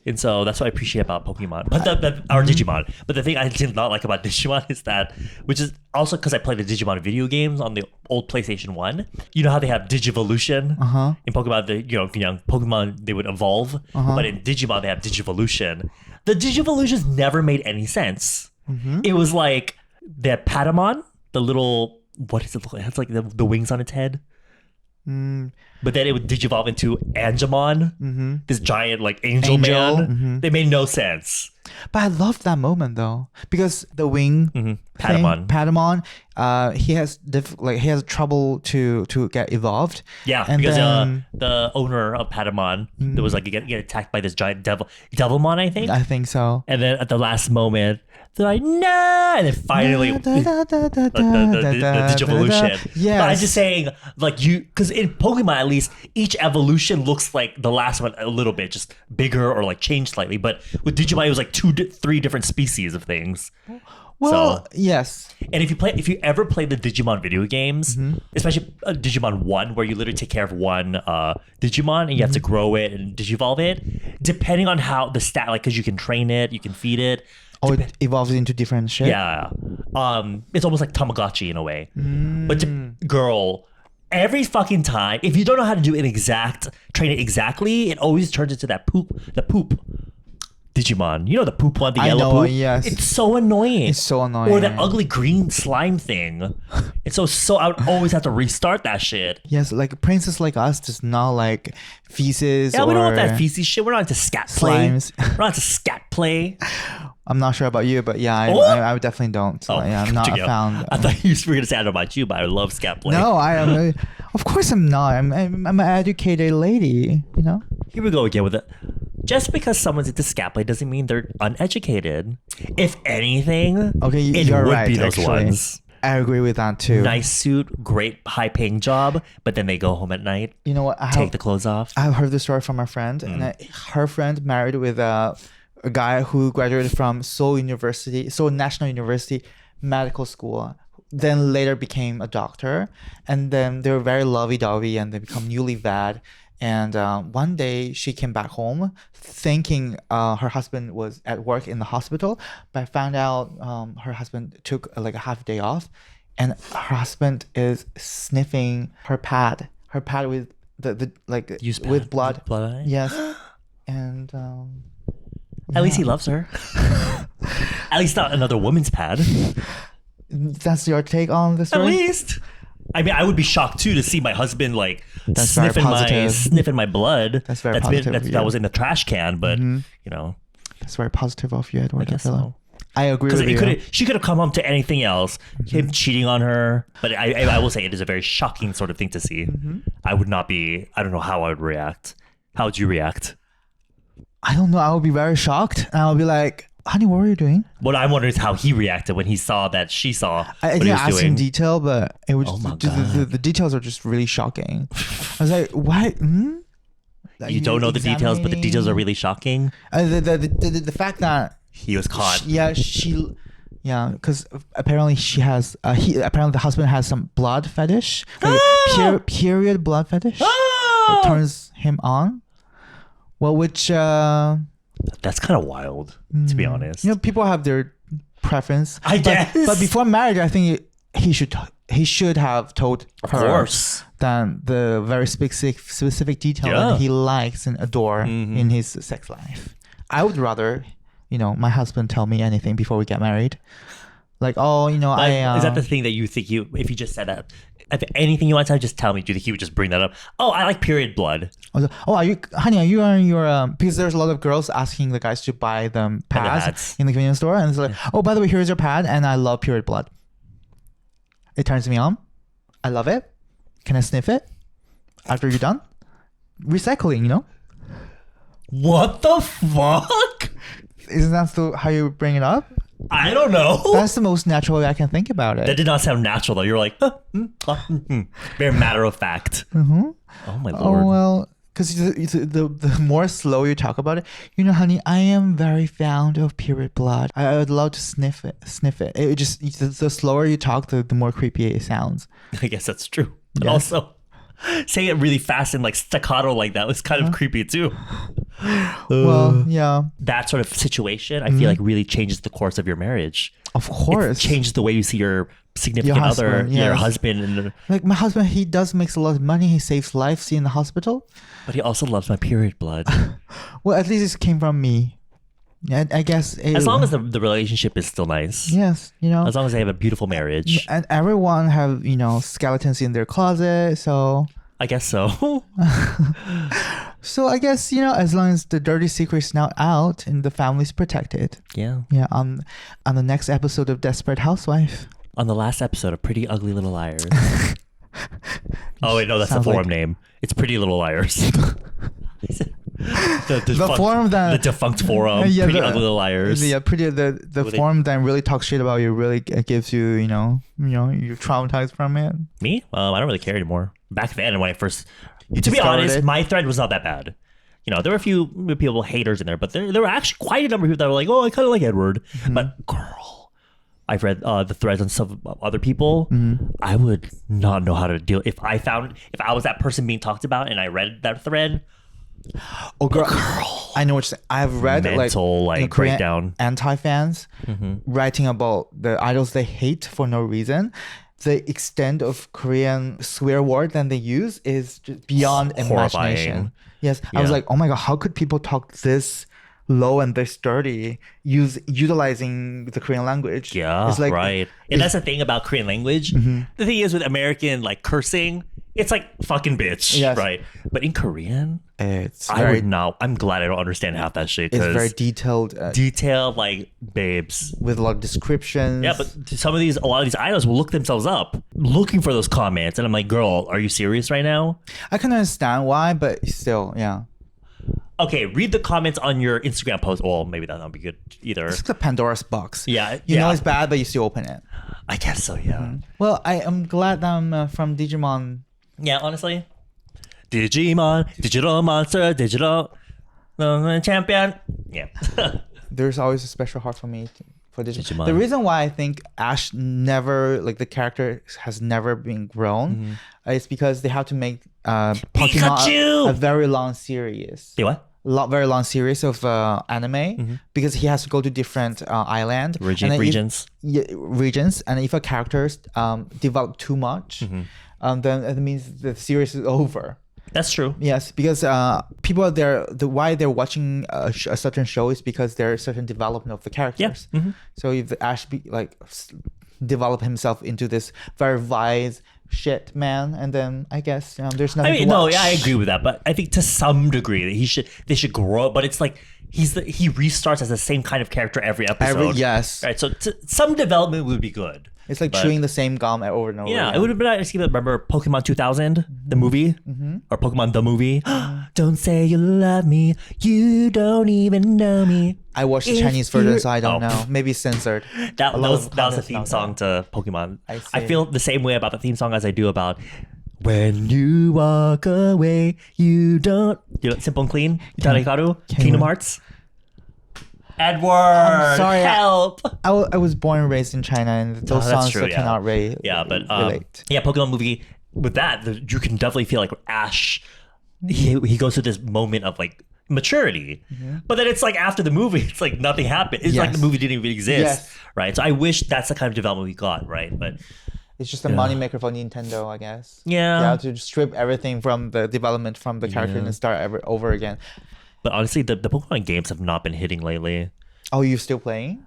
And so that's what I appreciate about Pokemon, but or Digimon. But the thing I did not like about Digimon is that, which is also because I played the Digimon video games on the old PlayStation 1. You know how they have Digivolution? In Pokemon, young Pokemon, they would evolve. But in Digimon, they have Digivolution. The Digivolutions never made any sense. It was like, they had Patamon, the little, what is it? It has like the wings on its head. But then it would digivolve into Angemon, this giant like angel man. They made no sense. But I loved that moment though, because the wing Patamon, he has trouble to get evolved. Yeah, and because then, the owner of Patamon, there was like get attacked by this giant Devilmon, I think. I think so. And then at the last moment, they're like, no, and then finally the Digivolution. Yes. But I'm just saying, like, because in Pokemon at least, each evolution looks like the last one a little bit, just bigger or like changed slightly. But with Digimon, it was like 3 different species of things. Well, so, yes. And if you ever play the Digimon video games, especially Digimon 1, where you literally take care of one Digimon and you have to grow it and digivolve it, depending on how the stat, like, because you can train it, you can feed it. Oh, it evolves into different shit? Yeah. It's almost like Tamagotchi in a way. But girl, every fucking time, if you don't know how to train it exactly, it always turns into the poop Digimon. You know the poop one, the yellow poop? Yes. It's so annoying. It's so annoying. Or that ugly green slime thing. It's so I would always have to restart that shit. Yes, like princess like us does not like feces. Yeah, we don't want that feces shit. We're not into scat play. Slimes. We're not into scat play. I'm not sure about you, but yeah, I definitely don't. So, yeah, I'm not a fan. I thought you were going to say I don't know about you, but I love scat play. No, I am. Of course I'm not. I'm an educated lady, you know? Here we go again with it. Just because someone's into scat play doesn't mean they're uneducated. If anything, okay, it you're would right, be those actually. ones. I agree with that too. Nice suit, great high-paying job, but then they go home at night. You know what? Take the clothes off. I've heard this story from a friend, and her friend married with a guy who graduated from Seoul National University Medical School, then later became a doctor, and then they were very lovey-dovey, and they become newlywed. And one day she came back home thinking her husband was at work in the hospital, but I found out her husband took like a half day off, and her husband is sniffing her pad with the like Used with pad? blood. Blood? Yes, and At least he loves her. At least not another woman's pad. that's your take on the At story. least. I mean, I would be shocked too to see my husband like That's very positive. sniffing my blood. That's very positive of you. That was in the trash can, but you know, That's very positive of you, Edward. I guess so. I agree with you. She could have come home to anything else, him cheating on her. But I will say it is a very shocking sort of thing to see. I would not be. I don't know how I would react. How would you react? I don't know. I would be very shocked, and I would be like, "Honey, what were you doing?" What I'm wondering is how he reacted when he saw that she saw I what didn't he was ask doing. in detail, but it was Oh my the details are just really shocking. I was like, "What?" You don't know the details, but the details are really shocking. The fact that He was caught. Because apparently apparently the husband has some blood fetish, like period blood fetish. It turns him on. Well, which That's kind of wild, to be honest. you know, people have their preference. I guess. But before marriage, I think he should have told her. Of course. Than the very specific detail that he likes and adore in his sex life. I would rather, my husband tell me anything before we get married. Like, is that the thing that you think if you just said that, if anything you want to just tell me, do you think he would just bring that up? Oh, I like period blood. Are you on your because there's a lot of girls asking the guys to buy them pads in the convenience store, and it's like, oh, by the way, here's your pad, and I love period blood. It turns me on. I love it. Can I sniff it after you're done? Recycling, What the fuck? Isn't that how you bring it up? I don't know. That's the most natural way I can think about it. That did not sound natural though. You're like, very matter of fact. Oh my lord. Oh well, because the more slow you talk about it, honey, I am very fond of period blood. I would love to sniff it. It just the slower you talk, the more creepy it sounds. I guess that's true. But also, saying it really fast and like staccato like that was kind of creepy too. Well, yeah, That sort of situation, I feel like really changes the course of your marriage. of course. It changes the way you see your significant Your other, husband, your yes. husband, and Like my husband, he does makes a lot of money. He saves lives in the hospital. but he also loves my period blood. Well, at least it came from me. Yeah, I guess. As long as the relationship is still nice. yes, As long as they have a beautiful marriage. and everyone have skeletons in their closet. So I guess so. I guess as long as the dirty secret's now out and the family's protected. Yeah. Yeah. On the next episode of Desperate Housewife. On the last episode of Pretty Ugly Little Liars. Oh wait, no, that's the Sounds forum like- name. It's Pretty Little Liars. the forum that- the defunct forum. Yeah, Pretty the- Ugly Little Liars. Yeah, pretty the Where they- forum that really talks shit about you really gives you you're traumatized from it. Me? I don't really care anymore. Back then, when I first, to be discovered honest, it? my thread was not that bad. There were a few people haters in there, but there were actually quite a number of people that were like, "Oh, I kind of like Edward," but girl, I've read the threads on some other people. I would not know how to deal if I was that person being talked about and I read that thread. Oh, girl, I know what you're saying. I've read Mental, like breakdown. Korean anti-fans writing about the idols they hate for no reason. The extent of Korean swear word that they use is just beyond Horrifying. imagination. Yes, I was Yeah. like, oh my god, how could people talk this low and this dirty, utilizing the Korean language? Yeah, it's like, right. And that's the thing about Korean language. The thing is with American cursing, it's like fucking bitch, Yes. right? But in Korean, It's I very, would not. I'm glad I don't understand half that shit. it's 'Cause very detailed, detailed, babes. with a lot of descriptions. Yeah, but a lot of these idols will look themselves up looking for those comments, and I'm like, girl, are you serious right now? I can understand why, but still, yeah. Okay, read the comments on your Instagram post. Well, maybe that won't be good either. It's like a Pandora's box. Yeah, You know yeah. it's bad, but you still open it. I guess so. Yeah. Well, I am glad that I'm from Digimon. Yeah, honestly. Digimon, digital monster, digital champion. Yeah. There's always a special heart for me for Digimon. Digimon. The reason why I think Ash never, the character has never been grown is because they have to make Pokemon Pikachu! a very long series. Say what? Very long series of anime because he has to go to different island and then Regions. regions, and if a character develop too much, then it means the series is over. That's true. Yes, because people are there. Why they're watching a certain show is because there's certain development of the characters. So if the Ash develop himself into this very wise shit man, and then I guess there's nothing. I mean, to no, watch. yeah, I agree with that, but I think to some degree that they should grow. But it's like he restarts as the same kind of character every episode. Yes, Right. So some development would be good. it's like But- chewing the same gum over and over. Yeah, again. it would have been nice to remember Pokemon 2000, the movie, or Pokemon the movie. Don't say you love me, you don't even know me. I watched the If Chinese version, you- so I don't Oh. know. Maybe censored. That A lot was of the content's theme not song to Pokemon. I I see. feel the same way about the theme song as I do about when you walk away, you don't. Simple and Clean, Utara Hikaru, Kingdom we- Hearts. Edward, sorry, help! I was born and raised in China, and those that's songs true, I yeah. cannot Yeah, but relate. yeah, Pokemon movie with that, you can definitely feel like Ash. He goes through this moment of maturity, but then it's like after the movie, it's like nothing happened. It's like the Yes. movie didn't even exist, Yes. right? So I wish that's the kind of development we got, right? But It's just a moneymaker for Nintendo, I guess. Yeah. to strip everything from the development from the character and start over again. but honestly, the Pokemon games have not been hitting lately. Oh, you're still playing?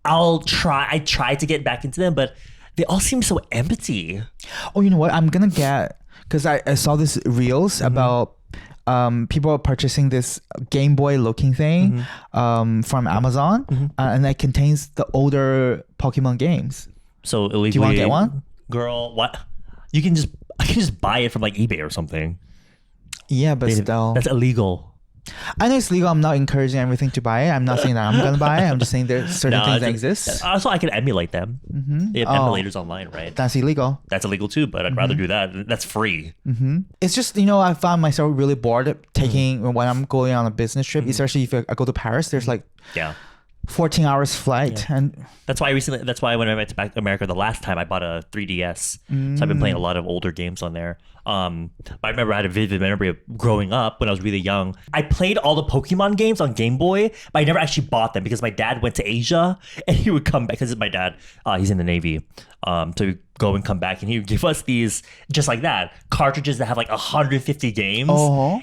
I tried to get back into them, but they all seem so empty. Oh, you know what? I'm gonna get, because I saw this reels about people are purchasing this Game Boy looking thing from Amazon, and that contains the older Pokemon games. So illegally, Do you want to get one? Girl? What? I can just buy it from eBay or something. Yeah, but still, That's illegal. I know it's legal. I'm not encouraging everything to buy it. I'm not saying that I'm gonna buy it. I'm just saying there's certain things that exist. Also, I can emulate them. They have emulators online, right? That's illegal. That's illegal too, but I'd rather do that. That's free. It's just, I found myself really bored taking when I'm going on a business trip, especially if I go to Paris. There's like Yeah. 14 hours flight. And That's why when I went to back to America the last time, I bought a 3DS. So I've been playing a lot of older games on there. But I remember I had a vivid memory of growing up when I was really young. I played all the Pokemon games on Game Boy, but I never actually bought them because my dad went to Asia and he would come back because my dad, he's in the Navy. So he'd go and come back and he would give us these, just like that, cartridges that have like 150 games.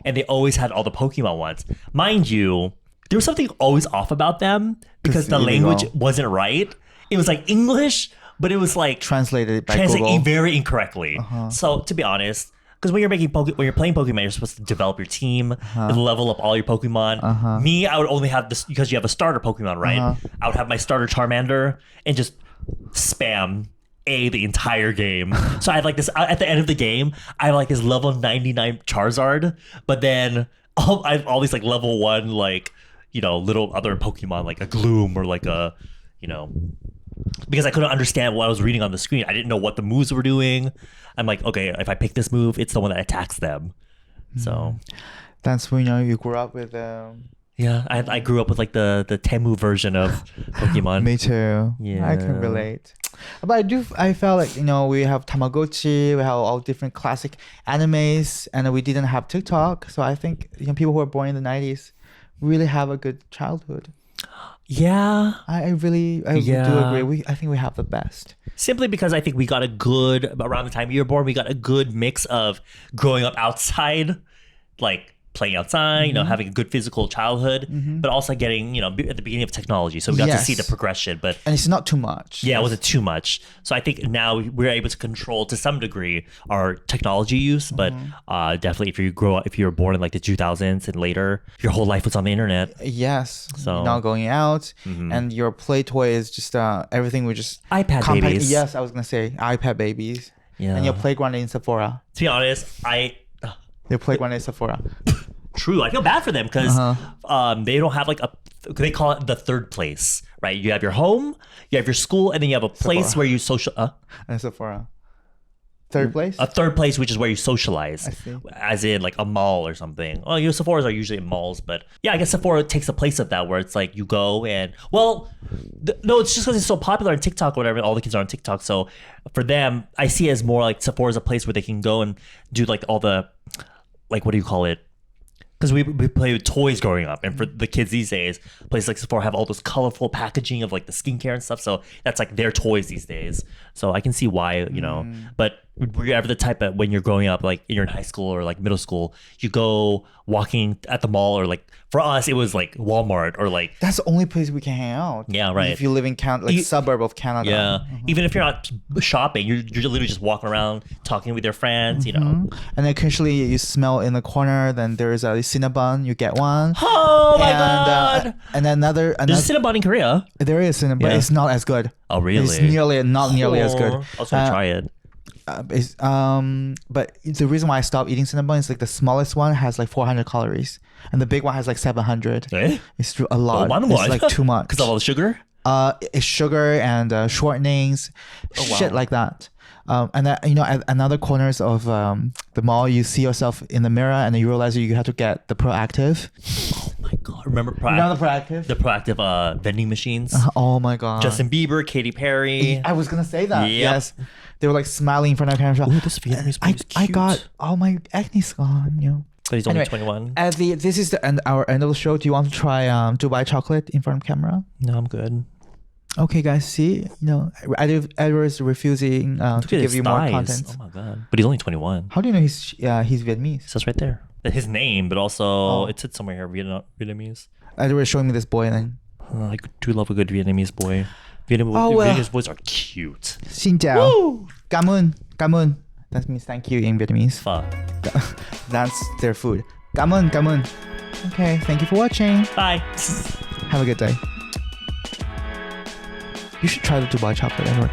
And they always had all the Pokemon ones. Mind you, there was something always off about them because the language wasn't right. It was like English, but it was like translated by Google very incorrectly. So to be honest, because when you're playing Pokemon, you're supposed to develop your team, level up all your Pokemon. Me, I would only have this because you have a starter Pokemon, right? I would have my starter Charmander and just spam the entire game. So I had like this at the end of the game. I have like this level 99 Charizard, but then I have all these like level 1 like, you know, little other Pokemon like a Gloom or like a, you know, because I couldn't understand what I was reading on the screen. I didn't know what the moves were doing. I'm like, okay, if I pick this move, it's the one that attacks them. So that's when you grew up with yeah, I grew up with like the Temu version of Pokemon. Me too. Yeah, I can relate. But I felt like, you know, we have Tamagotchi, we have all different classic animes, and we didn't have TikTok. So I think, you know, people who are born in the 90s really have a good childhood. Yeah, I do agree. I think we have the best. Simply because I think we got around the time you were born, we got a good mix of growing up outside, like playing outside, you know, having a good physical childhood, but also getting, you know, at the beginning of technology. So we got to see the progression, and it's not too much. Yeah, it wasn't too much. So I think now we're able to control to some degree our technology use, but definitely if you were born in like the 2000s and later, your whole life was on the internet. Yes. So you're not going out, and your play toy is just everything was just iPad babies. Yes, I was gonna say iPad babies. Yeah. And your playground in Sephora. To be honest, your playground in Sephora. True. I feel bad for them because they don't have like they call it the third place, right? You have your home, you have your school, and then you have a place where you social. And Sephora. Third place? A third place, which is where you socialize. I see. As in like a mall or something. Well, you know, Sephoras are usually in malls, but yeah, I guess Sephora takes the place of that where it's like you go and, well, no, it's just because it's so popular on TikTok or whatever. All the kids are on TikTok. So for them, I see it as more like Sephora is a place where they can go and do like all the, like, what do you call it? Because we play with toys growing up, and for the kids these days, places like Sephora have all those colorful packaging of like the skincare and stuff. So that's like their toys these days. So I can see why, you know. But were you ever the type that when you're growing up, like you're in high school or like middle school, you go walking at the mall, or like for us it was like Walmart or like that's the only place we can hang out. Yeah, right. If you live in suburb of Canada. Yeah. Even if you're not shopping, you're literally just walking around talking with your friends, you know. And occasionally you smell in the corner, then there's a Cinnabon, you get one. Oh my god. And another there's a Cinnabon in Korea. There is Cinnabon, but it's not as good. Oh really? It's not nearly as good. I'll try it. But the reason why I stopped eating Cinnabon is like the smallest one has like 400 calories, and the big one has like 700. It's a lot. It's like too much because of all the sugar. It's sugar and shortenings, shit like that. And that, you know, at another corners of the mall, you see yourself in the mirror, and then you realize you have to get the Proactive. Oh my god! Remember the Proactive? The Proactive vending machines. Oh my god! Justin Bieber, Katy Perry. I was gonna say that. Yep. Yes, they were like smiling in front of the camera. Ooh, this Vietnamese boy is cute. I got all my acne's gone. You know. But he's only 21. This is our end of the show. Do you want to try Dubai chocolate in front of camera? No, I'm good. Okay, guys, see, you know, Edward is refusing to give you more content. Oh my god! But he's only 21. How do you know he's Vietnamese? It says right there. His name, but also it said somewhere here Vietnamese. Edward is showing me this boy, and then I do love a good Vietnamese boy. Vietnamese boys are cute. Xin chào. Cảm ơn. That means thank you in Vietnamese. Fuck. That's their food. Cảm ơn. Okay, thank you for watching. Bye. Have a good day. You should try the Dubai chocolate, Edward.